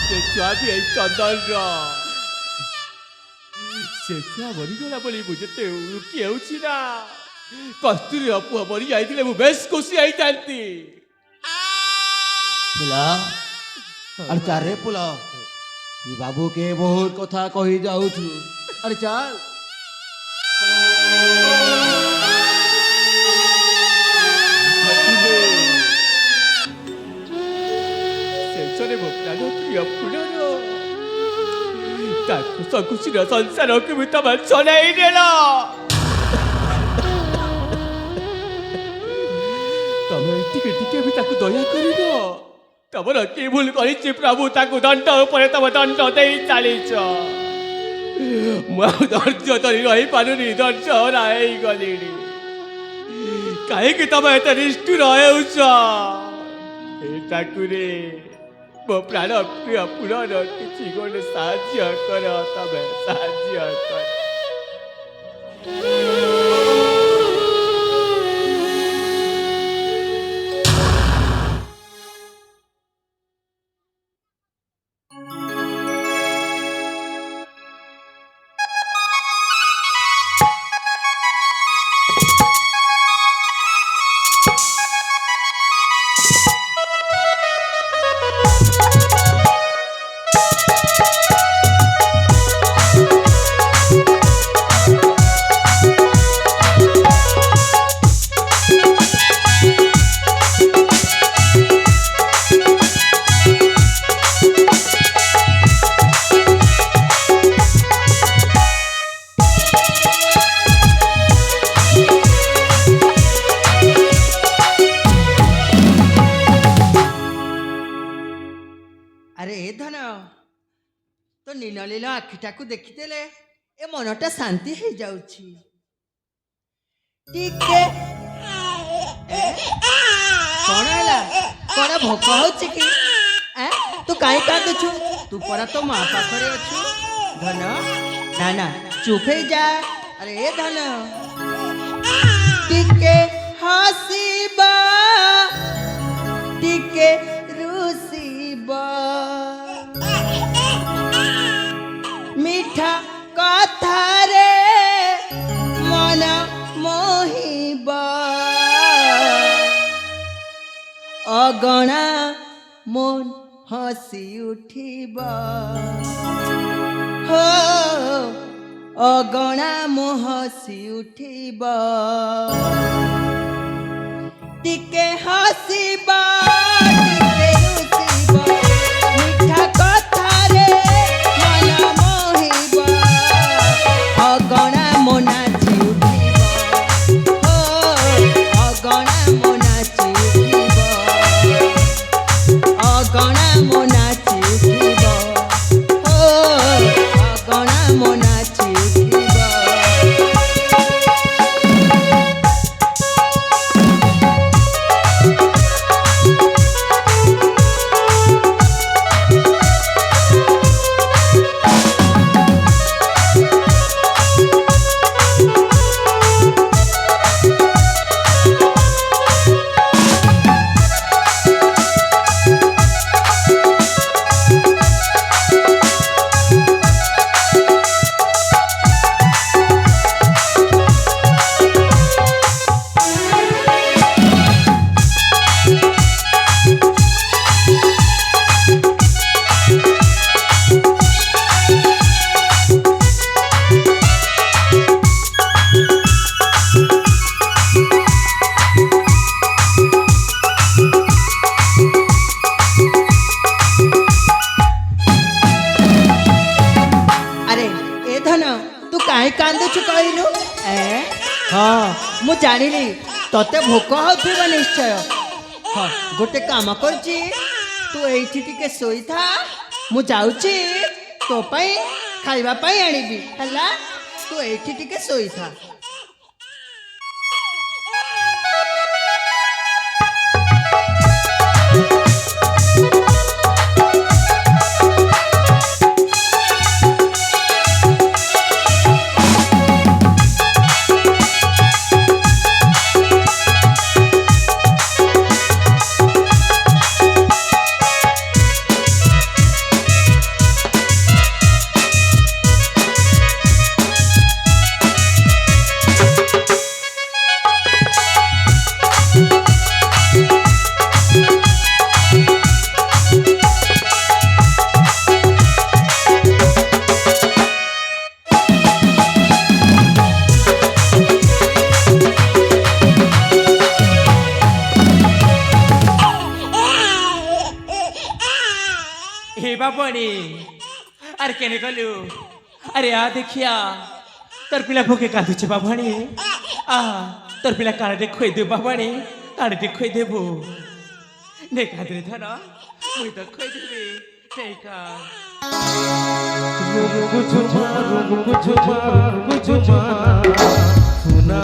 [SPEAKER 3] ସେ ଛୁଆ ବି ଏଇ ଚନ୍ଦନର ସେ ଛୁଆ ମରିଗଲା ବୋଲି ମୁଁ ଯେତେ ଉରୁକି ହେଉଛି ନା କସ୍ତୁରୀର ପୁଅ ମରି ଯାଇଥିଲେ ମୁଁ ବେଶ ଖୁସି ହେଇଥାନ୍ତି
[SPEAKER 1] ফুলা আর চারে ফুলা তুই বাবু কে বহুত কথা কই যাউছু আরে চাল
[SPEAKER 3] ଶେଷରେ ମୋ ପ୍ରାଣ ପ୍ରିୟ ଫୁଲର ତାକୁ ସକୁଶିର ସଂସାରକୁ ବି ତମେ ଚଳାଇ ଦେଲ ତମେ ଟିକେ ଟିକେ ବି ତାକୁ ଦୟା କରିବ ତମର କି ଭୁଲ କରିଛି ପ୍ରଭୁ ତାକୁ ଦଣ୍ଡ ଉପରେ ତମ ଦଣ୍ଡ ଦେଇ ଚାଲିଛ ମୁଁ ଆଉ ଧୈର୍ଯ୍ୟ ଧରି ରହିପାରୁନି ଧୈର୍ଯ୍ୟ ହରା ହେଇଗଲିଣି କାହିଁକି ତମେ ଏତେ ନିଷ୍ଠୁର ହେଉଛ ଠାକୁରେ ମୋ ପ୍ରାଣ ପ୍ରିୟ ଫୁଲର କିଛି ଗୋଟେ ସାହାଯ୍ୟ କର ତମେ ସାହାଯ୍ୟ କର
[SPEAKER 9] ଆରେ ଏ ଧନ ତ ନୀଳ ନୀଳ ଆଖିଟାକୁ ଦେଖିଦେଲେ ଏ ମନଟା ଶାନ୍ତି ହେଇଯାଉଛି ଟିକେ କଣ ହେଲା କଣ ଭୋକ ହଉଛି କି ତୁ କାହିଁ କାନ୍ଦୁଛୁ ତୁ ପରା ତୋ ମା ପାଖରେ ଅଛୁ ଧନ ନା ନା ଚୁପ ହେଇଯା ଆରେ ଏ ଧନ ଟିକେ ହସିବା ଟିକେ ରୁସିବା ମିଠା କଥାରେ ମନ ମୋହିବା ଅଗଣା ମନ ହସି ଉଠିବା ହୋ ଅଗଣା ମୋ ହସି ଉଠିବା ଟିକେ ହସିବା ଟିକେ ରୁସିବା ମିଠା କଥାରେ ମନ ମୋହିବା ଅଗଣା ମୋ ନାଚି ଉଠିବା ହୋ ଅଗଣା ମୋ ନାଚି ଉଠିବା ଅଗଣା ମୋ ନାଚି ଉଠିବା ହୋ ଅଗଣା ମୋ ନାଚି ଉଠିବା ମୁଁ ଜାଣିଲି ତତେ ଭୋକ ହଉଥିବ ନିଶ୍ଚୟ ହଁ ଗୋଟେ କାମ କରୁଛି ତୁ ଏଇଠି ଟିକେ ଶୋଇଥା ମୁଁ ଯାଉଛି ତୋ ପାଇଁ ଖାଇବା ପାଇଁ ଆଣିବି ହେଲା ତୁ ଏଇଠି ଟିକେ ଶୋଇଥା
[SPEAKER 2] बाबणी अरे केने गलु अरे आ देखिया तोर पिला भोके कांदुचे बाबणी आ तोर पिला कानटे खोई दे बाबणी कानटे खोई देबो ने कादरे धन मुई तो खोई देबे टेका सुना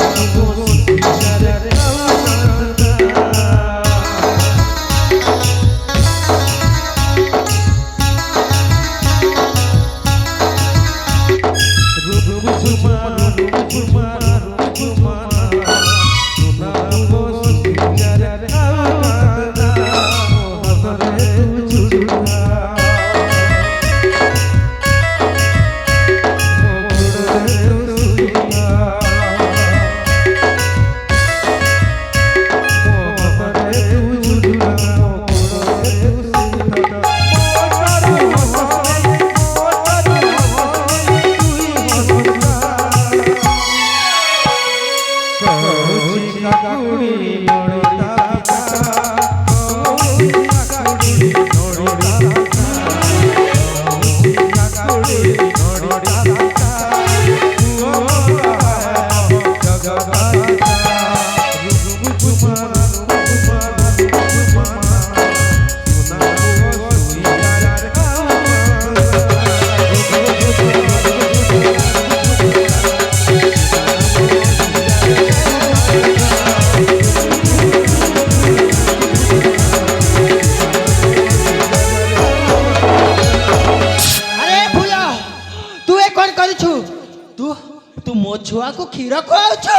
[SPEAKER 9] ତୁ ମୋ ଛୁଆକୁ କ୍ଷୀର ଖୁଆଉଛୁ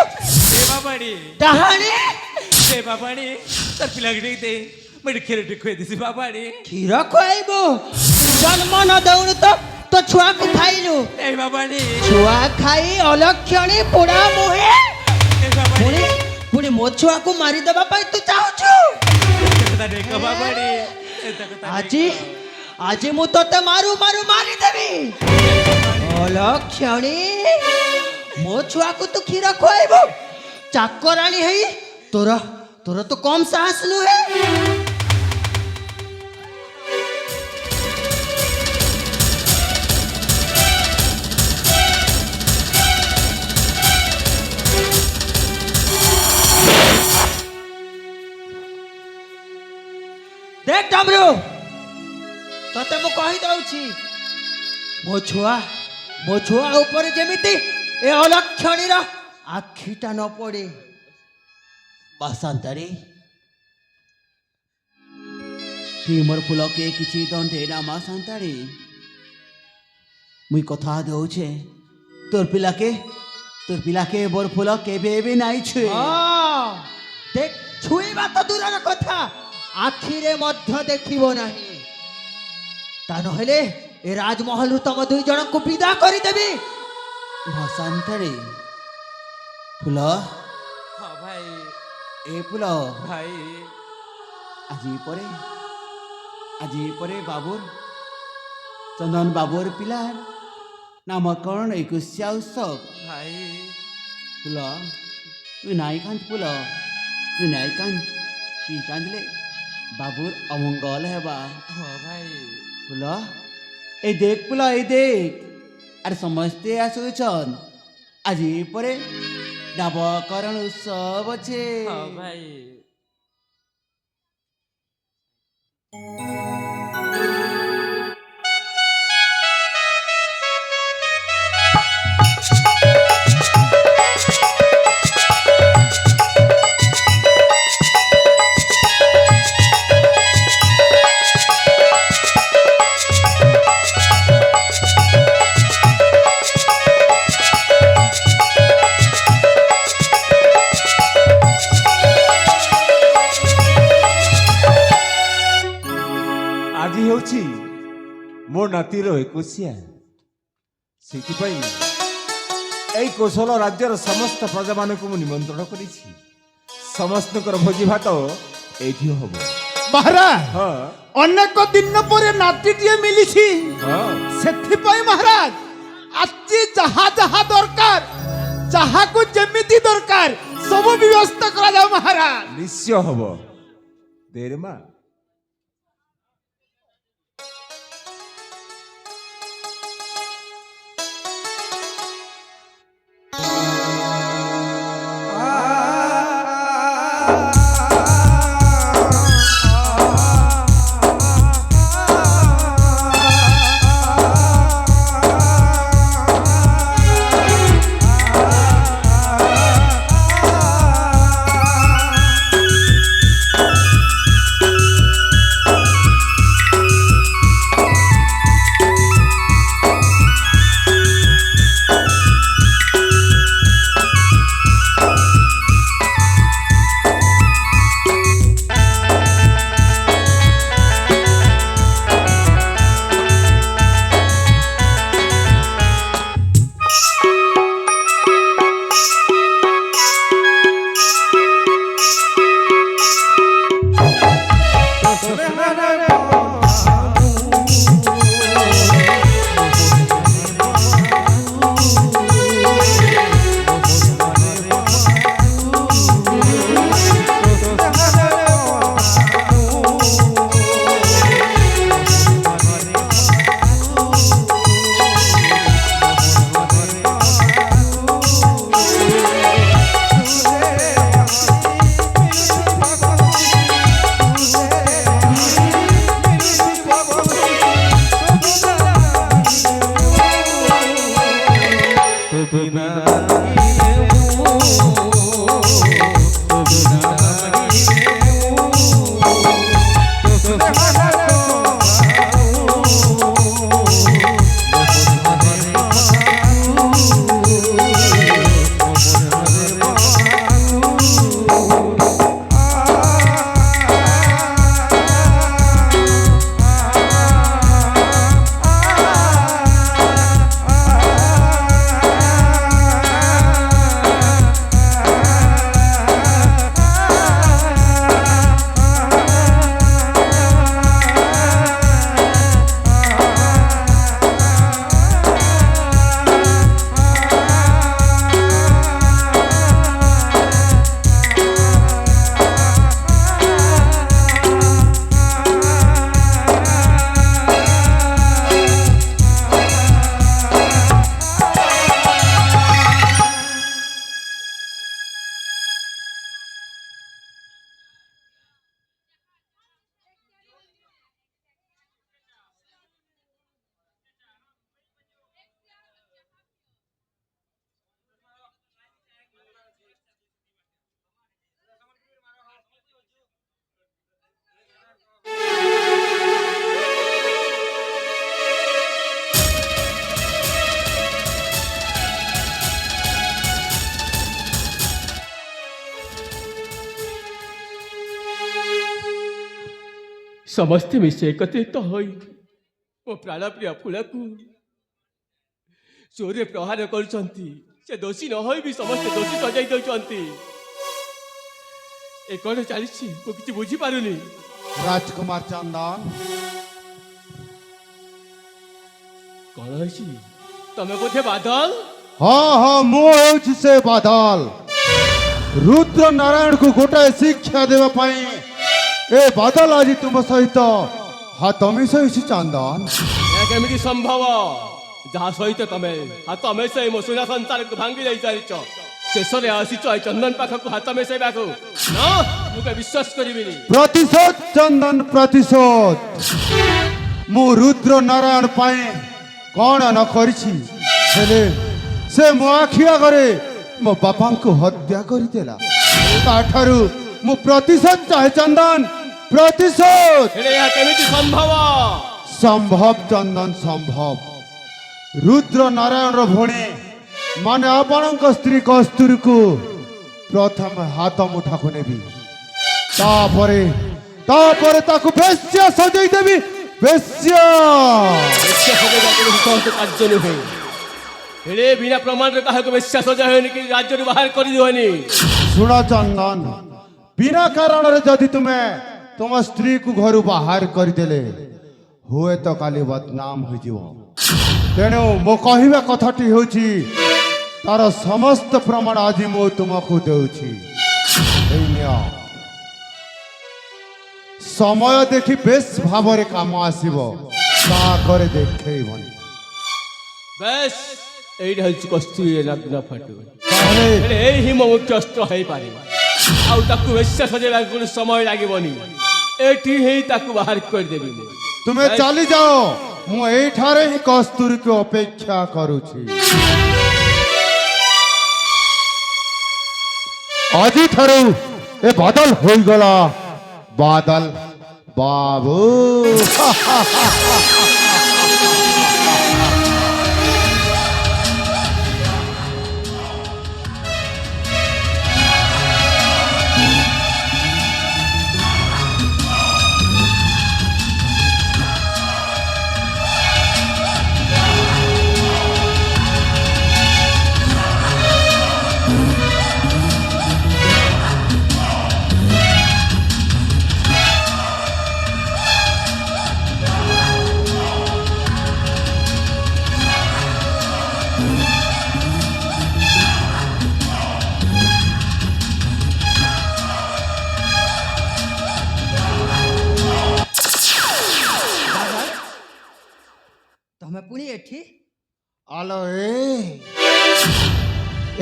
[SPEAKER 2] ଦେବା ପାଣି
[SPEAKER 9] ଡାହାଣୀ
[SPEAKER 2] ଦେବା ପାଣି ତାର ପିଲାକୁ ଟିକେ ଦେ ମୁଁ ଏଠି କ୍ଷୀର ଟିକେ ଖୁଆଇ ଦେସି ବାବାଣି
[SPEAKER 9] କ୍ଷୀର ଖୁଆଇବୁ ଜନ୍ମ ନ ଦଉଣୁ ତ ତୋ ଛୁଆକୁ ଖାଇଲୁ
[SPEAKER 2] এই ବାବାଣି
[SPEAKER 9] ଛୁଆ ଖାଇ ଅଲକ୍ଷଣୀ ପୋଡ଼ା ମୁହେ
[SPEAKER 2] এই ବାବାଣି
[SPEAKER 9] ପୁଣି ପୁଣି ମୋ ଛୁଆକୁ ମାରିଦେବା ପାଇଁ ତୁ ଚାହୁଁଛୁ
[SPEAKER 2] କଥା ଦେଖ ବାବାଣି
[SPEAKER 9] ଆଜି ଆଜି ମୁଁ ତତେ ମାରୁ ମାରୁ ମାରିଦେବି ଅଲକ୍ଷଣୀ ମୋ ଛୁଆକୁ ତୁ କ୍ଷୀର ଖୁଆଇବୁ ଚାକରାଣୀ ହେଇ ତୋର ତୋର ତ କମ୍ ସାହସ ନୁହେଁ देख डमरू तते मु कहि दउछि मो छुआ ऊपर जेमिति ए अलक्षणी रा आखिटा न पड़े
[SPEAKER 1] बासांतारी ती मोर फुल के किछि दंडे ना मा सांतारी मुई कथा दउछे तोर पिला के मोर फुल केबे भी नाइ छुए
[SPEAKER 9] हां देख छुईबा तो दूरर कथा आखिरे मध्य देखिबो नाही ता नहेले ए राजमहल तुम दुई जन को विदा करी देबी
[SPEAKER 1] बासांतारी फुल
[SPEAKER 2] ହଁ ଭାଇ
[SPEAKER 1] ए फुल
[SPEAKER 2] ଭାଇ
[SPEAKER 1] আজি পরে বাবুর চন্দন বাবুর পিলার নামকরণ 21 উৎসব
[SPEAKER 2] ଭାଇ
[SPEAKER 1] ফুল তুই নাই কাঁদ ফুল তুই নাই কাঁদ তুই কাঁদলে বাবুর অমঙ্গল হেবা
[SPEAKER 2] ହଁ ভাই
[SPEAKER 1] ফুল এই দেখ ফুল এই দেখ আর সমস্তে আসুছন আজি পরে নামকরণ উৎসব আছে
[SPEAKER 2] ହଁ ଭାଇ
[SPEAKER 8] ଆଜି ହେଉଛି ମୋ ନାତିର 21 ସେଥିପାଇଁ এই କୌଶଳ ରାଜ୍ୟର ସମସ୍ତ ପ୍ରଜାମାନଙ୍କୁ ମୁଁ ନିମନ୍ତ୍ରଣ କରିଛି ସମସ୍ତଙ୍କର ଭୋଜି ଭାତ ଏଇଠି ହବ
[SPEAKER 6] ମହାରାଜ
[SPEAKER 8] ହଁ
[SPEAKER 6] ଅନେକ ଦିନ ପରେ ନାତିଟିଏ ମିଳିଛି
[SPEAKER 8] ହଁ
[SPEAKER 6] ସେଥିପାଇଁ ମହାରାଜ ଆଜି ଯାହା ଯାହା ଦରକାର ଯାହାକୁ ଯେମିତି ଦରକାର ସବୁ ବ୍ୟବସ୍ଥା କରାଯାଉ ମହାରାଜ
[SPEAKER 8] ନିଶ୍ଚୟ ହବ ଦେରେ ମା
[SPEAKER 3] ସମସ୍ତେ ମିଶି ଏକତ୍ରିତ ହୋଇ ମୋ ପ୍ରାଣପ୍ରିୟ ଫୁଲକୁ ଚୋରରେ ପ୍ରହାର କରୁଛନ୍ତି। ସେ ଦୋଷୀ ନ ହୋଇ ବି ସମସ୍ତେ ଦୋଷୀ ସଜାଇ ଦେଉଛନ୍ତି। ଏ କ'ଣ ଚାଲିଛି ମୁଁ କିଛି ବୁଝିପାରୁନି।
[SPEAKER 10] ରାଜକୁମାର ଚନ୍ଦନ,
[SPEAKER 3] କ'ଣ ହେଇଛି? ତମେ ବୋଧେ ବାଦଲ?
[SPEAKER 10] ହଁ ହଁ, ମୁଁ ହେଉଛି ସେ ବାଦଲ। ରୁଦ୍ର ନାରାୟଣକୁ ଗୋଟାଏ ଶିକ୍ଷା ଦେବା ପାଇଁ ଏ ବାଦଲ ଆଜି ତୁମ ସହିତ ହାତ ମିଶାଇଛି ଚନ୍ଦନ।
[SPEAKER 3] ଏ କେମିତି ସମ୍ଭବ? ଯାହା ସହିତ ତମେ ହାତ ମିଶାଇ ମୋ ସୁନା ସଂସାରକୁ ଭାଙ୍ଗି ଦେଇ ସାରିଛ, ଶେଷରେ ଆସିଛ ଏ ଚନ୍ଦନ ପାଖକୁ ହାତ ମିଶାଇବାକୁ? ନା, ମୁଁ କେବେ ବିଶ୍ୱାସ କରିବିନି।
[SPEAKER 10] ପ୍ରତିଶୋଧ ଚନ୍ଦନ, ପ୍ରତିଶୋଧ। ମୁଁ ରୁଦ୍ର ନାରାୟଣ ପାଇଁ କ'ଣ ନ କରିଛି, ହେଲେ ସେ ମୋ ଆଖି ଆଗରେ ମୋ ବାପାଙ୍କୁ ହତ୍ୟା କରିଦେଲା। ତାଠାରୁ ମୁଁ ପ୍ରତିଶୋଧ ଚାହେଁ ଚନ୍ଦନ, ପ୍ରତିଶୋଧ।
[SPEAKER 3] ହେଲେ ଏହା କେମିତି ସମ୍ଭବ?
[SPEAKER 10] ସମ୍ଭବ ଚନ୍ଦନ, ସମ୍ଭବ। ରୁଦ୍ର ନାରାୟଣର ଭଉଣୀ ମାନେ ଆପଣଙ୍କ ସ୍ତ୍ରୀ କସ୍ତୁରୀକୁ ପ୍ରଥମେ ହାତ ମୁଠାକୁ ନେବି, ତାପରେ ତାକୁ ବେଶ୍ୟା ସଜେଇ ଦେବି। ବେଶ୍ୟା
[SPEAKER 3] କାର୍ଯ୍ୟ ନୁହେଁ। ହେଲେ ବିନା ପ୍ରମାଣରେ କାହାକୁ ବେଶ୍ୟା ସଜା ହୁଏନି କି ରାଜ୍ୟରୁ ବାହାର କରିଦିଅନି।
[SPEAKER 10] ଶୁଣ ଚନ୍ଦନ, ବିନା କାରଣରେ ଯଦି ତୁମେ ତୁମ ସ୍ତ୍ରୀକୁ ଘରୁ ବାହାର କରିଦେଲେ ହୁଏତ କାଲି ବଦନାମ ହୋଇଯିବ। ତେଣୁ ମୋ କହିବା କଥାଟି ହେଉଛି, ତାର ସମସ୍ତ ପ୍ରମାଣ ଆଜି ମୁଁ ତୁମକୁ ଦେଉଛି। ଏଇ ନିଅ, ସମୟ ଦେଖି ବେଶ ଭାବରେ କାମ ଆସିବ, ତା କରି ଦେଖେଇବନି।
[SPEAKER 3] ବେଶ, ଏଇଟା ହେଉଛି କସ୍ତୁରୀ ନଗ୍ନ ଫଟୋ।
[SPEAKER 10] ତାହେଲେ
[SPEAKER 3] ହେଲେ ଏଇ ହିଁ ମୋ ମୁଖ୍ୟ ଅସ୍ତ୍ର ହେଇପାରେ। ଆଉ ତାକୁ ବେଶ୍ୟା ସଜେଇବାକୁ ସମୟ ଲାଗିବନି। ଏଠି ହିଁ ତାକୁ ବାହାର କରିଦେବି ମୁଁ।
[SPEAKER 10] ତୁମେ ଚାଲିଯାଅ, ମୁଁ ଏଇଠାରେ ହିଁ କସ୍ତୁରୀକୁ ଅପେକ୍ଷା କରୁଛି। ଆଜିଠାରୁ ଏ ବାଦଲ ହୋଇଗଲା ବାଦଲ ବାବୁ।
[SPEAKER 9] ତମେ ପୁଣି ଏଠି?
[SPEAKER 10] ଆଲୋ,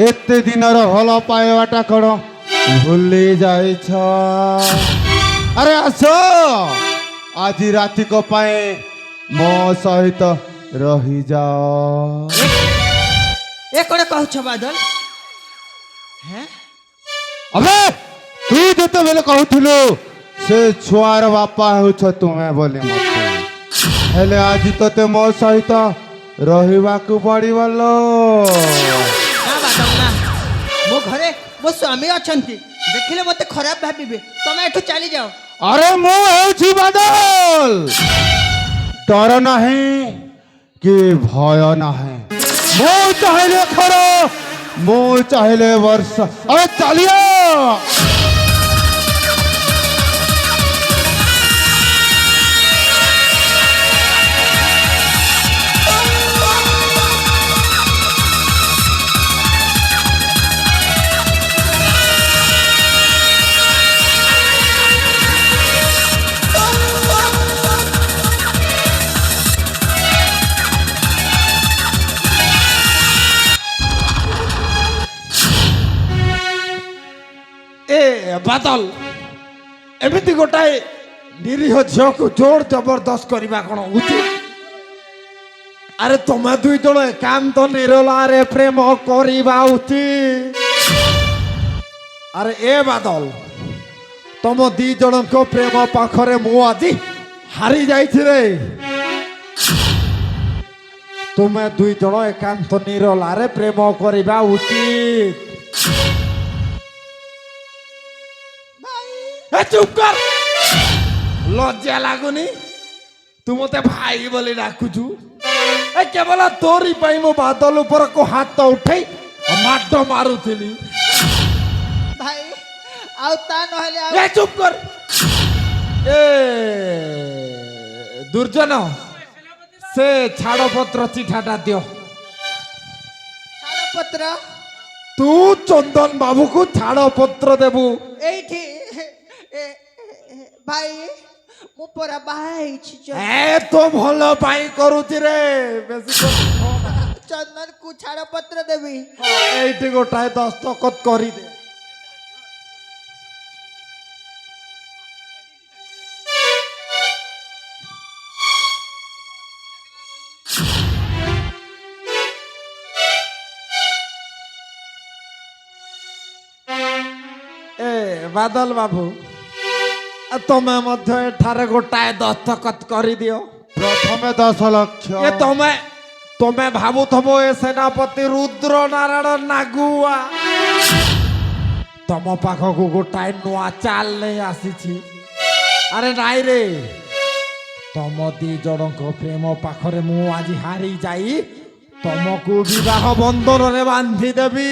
[SPEAKER 10] ଏତେ ଦିନର ଭଲ ପାଇବାଟା କ'ଣ ଭୁଲି ଯାଇଛ? ଆରେ ଆସ, ଆଜି ରାତିକ ପାଇଁ ମୋ ସହିତ ରହିଯାଅ।
[SPEAKER 9] ଏ କ'ଣ କହୁଛ ବାଦଲ? ହେଁ,
[SPEAKER 10] ଆବେ ତୁ ଯେତେବେଳେ କହୁଥିଲୁ ସେ ଛୁଆର ବାପା ହେଉଛ ତୁମେ ବୋଲି ମତେ, ହେଲେ ଆଜି ତତେ ମୋ ସହିତ ରହିବାକୁ ପଡ଼ିବ ଲୋ।
[SPEAKER 9] ନା ବାଦଲ ନା, ମୋ ଘରେ ମୋ ସ୍ୱାମୀ ଅଛନ୍ତି, ଦେଖିଲେ ମତେ ଖରାପ ଭାବିବେ। ତମେ ଏଠୁ ଚାଲିଯାଅ।
[SPEAKER 10] ଆରେ ମୁଁ ହେଉଛି ବାଦଲ, ଡର ନାହିଁ କି ଭୟ ନାହିଁ। ମୁଁ ଚାହିଁଲେ ଖରା, ମୁଁ ଚାହିଁଲେ ବର୍ଷା। ଆରେ ଚାଲିଆ।
[SPEAKER 6] ବାଦଲ, ଏମିତି ଗୋଟାଏ ନିରୀହ ଝିଅକୁ ଜୋର ଜବରଦସ୍ତ କରିବା କ'ଣ ଉଚିତ?
[SPEAKER 10] ଆରେ ତମେ ଦୁଇ ଜଣ ଏକାନ୍ତ ନିରୋଳାରେ ପ୍ରେମ କରିବା ଉଚିତ।
[SPEAKER 6] ଆରେ ଏ ବାଦଲ, ତମ ଦି ଜଣଙ୍କ ପ୍ରେମ ପାଖରେ ମୁଁ ଆଜି ହାରି ଯାଇଛି ରେ।
[SPEAKER 10] ତୁମେ ଦୁଇ ଜଣ ଏକାନ୍ତ ନିରୋଳାରେ ପ୍ରେମ କରିବା ଉଚିତ।
[SPEAKER 6] ଚୁପ୍ କର।
[SPEAKER 10] লজ্জা লাগুনি তু মতে ভাই বলে ডাকুছু এ কেবল তোরি পাই মো বাদল উপরକୁ ହାତ ଉଠେଇ ମାଡ ମାରୁଥିଲି
[SPEAKER 9] ଭାଇ ଆଉ ତା ନହେଲେ ଆଉ
[SPEAKER 10] ଏ ଚୁପ କର ଏ ଦୁର୍ଜନ ସେ ଛାଡ଼ପତ୍ର ଚିଠାଟା ଦିଅ
[SPEAKER 9] ଛାଡ଼ପତ୍ର
[SPEAKER 10] ତୁ ଚନ୍ଦନ ବାବୁକୁ ଛାଡ଼ପତ୍ର ଦେବୁ
[SPEAKER 9] ଏଇଠି ଭାଇ ମୁଁ ପରା ବାହା ହେଇଛି
[SPEAKER 10] ଏ ତ ଭଲ ପାଇଁ କରୁଛି ରେ ବେଶୀ
[SPEAKER 9] ଚନ୍ଦନକୁ ଛାଡ଼ପତ୍ର ଦେବି
[SPEAKER 10] এইটি গোটায় দস্তখত করি দে বাদল বাবু তুমি মধ্যে এঠারে গোটায় দস্তখত করে দিও
[SPEAKER 6] প্রথমে 10 লক্ষ
[SPEAKER 10] এ তুমি তুমি ভাবুথব এ সেনাপতি রুদ্র নারায়ণ নাগুয়া তম পাখকু গোটায় নূয়া চাল নেই আসিছি আরে নাই রে তম দি জনক প্রেম পাখরে মু আজি হারি যাই তমকু বিবাহ বন্ধନରେ বান্ধি দেবি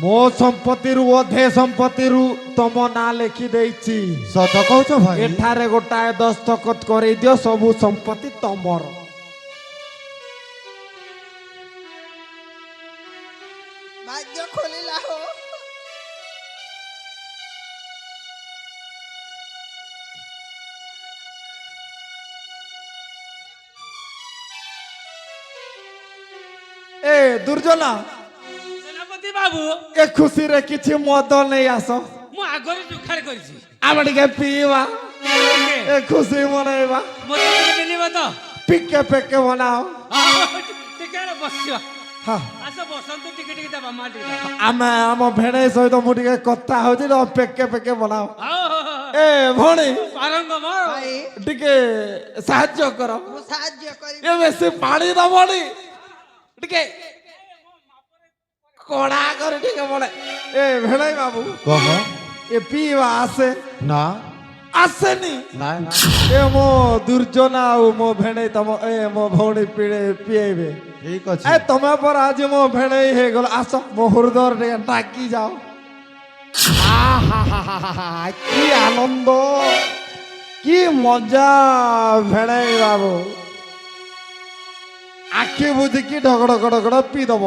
[SPEAKER 10] ମୋ ସମ୍ପତ୍ତିରୁ ଅଧେ ସମ୍ପତ୍ତିରୁ ତମ ନାଁ ଲେଖି ଦେଇଛି
[SPEAKER 6] ସତ କହୁଛ ଭାଇ
[SPEAKER 10] ଏଠାରେ ଗୋଟାଏ ଦସ୍ତଖତ କରେଇ ଦିଅ ସବୁ ସମ୍ପତ୍ତି ତମର
[SPEAKER 9] ଭାଗ୍ୟ ଖୋଲିଲା ହୋ
[SPEAKER 10] ଏ ଦୁର୍ଜନ
[SPEAKER 4] ସେନାପତି ବାବୁ
[SPEAKER 10] ଏ ଖୁସିରେ କିଛି ମଦ ନେଇ ଆସ
[SPEAKER 4] ମୁଁ ଆଗରୁ ଜୁଖାଡ଼ କରିଛି
[SPEAKER 10] ଆମେ ଟିକେ ପିଇବା
[SPEAKER 4] ଟିକେ
[SPEAKER 10] ଏ ଖୁସି ମନେଇବା
[SPEAKER 4] ମୋତେ ଟିକେ ମିଳିବ ତ
[SPEAKER 10] ପିକେ ପେକେ ବନାଅ
[SPEAKER 4] ଟିକେ ବସିବା
[SPEAKER 10] ହଁ
[SPEAKER 4] ଆସ ବସନ୍ତୁ ଟିକେ ଟିକେ ଦେବା ମା ଟିକେ ଦେବା।
[SPEAKER 10] ଆମେ ଆମ ଭେଣେଇ ସହିତ ମୁଁ ଟିକେ କଥା ହଉଛି ତ ପେକେ ପେକେ ବନାଅ
[SPEAKER 4] ହଉ, ହଉ, ହଉ।
[SPEAKER 10] ଏ ଭଉଣୀ
[SPEAKER 4] ପାରଙ୍ଗମ
[SPEAKER 9] ଭାଇ
[SPEAKER 10] ଟିକେ ସାହାଯ୍ୟ କର
[SPEAKER 9] ମୁଁ ସାହାଯ୍ୟ କରିବି
[SPEAKER 10] ଏ ବେଶୀ ପାଣି ଦବନି ଟିକେ କଡ଼ା କରି ଟିକେ ବଳେ ଏ ଭେଣେଇ ବାବୁ
[SPEAKER 6] କହ
[SPEAKER 10] ଏ ପିଇବା ଆସେ
[SPEAKER 6] না
[SPEAKER 10] ଆସେନି
[SPEAKER 6] না না
[SPEAKER 10] ଏ ମୋ ଦୁର୍ଜନା ଆଉ ମୋ ଭେଣେଇ ତମ ଏ ମୋ ଭଉଣୀ ପିଏଇବେ
[SPEAKER 6] ঠিক আছে
[SPEAKER 10] ଏ ତମେ ପରା ଆଜି ମୋ ଭେଣେଇ ହେଇଗଲ ଆସ ମୋ ହୃଦୟରେ ଟିକେ ଡାକି ଯାଅ কি আনন্দ কি মজা ভেড়াই বাবু আখি বুঝিকি ঢগড় গড় পি দেব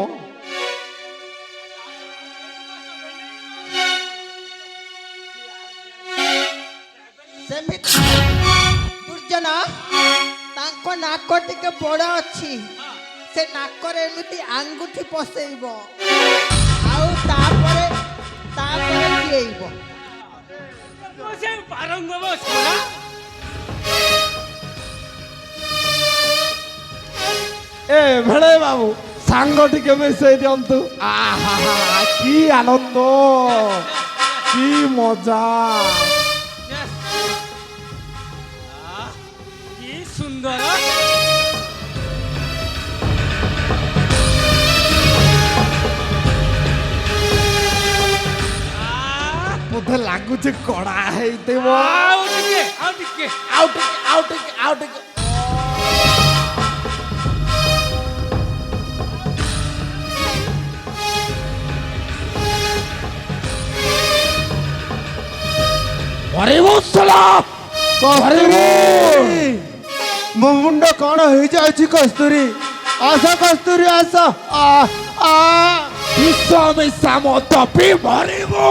[SPEAKER 9] ସେମିତି ଦୁର୍ଜନ ତାଙ୍କ ନାକ ଟିକେ ବଡ଼ ଅଛି ସେ ନାକରେ ଏମିତି ଆଙ୍ଗୁଠି ପଶେଇବ ଆଉ ତାପରେ ପିଏଇବ
[SPEAKER 4] ସେ ପାରଙ୍ଗମ ଛଡ଼ା
[SPEAKER 10] এ ভেড়াই বাবু সাঙ্গ টিকে মিশাই দিয়ন্তু আহা কি আনন্দ কি মজা
[SPEAKER 4] কি সুন্দর
[SPEAKER 10] ବୋଧେ ଲାଗୁଛି କଡ଼ା ହେଇଥିବ
[SPEAKER 4] ଆଉ ଟିକେ ଆଉ ଟିକେ
[SPEAKER 10] ଆଉ ଟିକେ ଆଉ ଟିକେ ଆଉ ଟିକେ
[SPEAKER 6] ମୋ ମୁଣ୍ଡ କଣ ହେଇଯାଉଛି କସ୍ତୁରୀ ଆସ କସ୍ତୁରୀ ଆସ
[SPEAKER 10] ବିଷ ମିଶା ମଦ ପି ମରିବୁ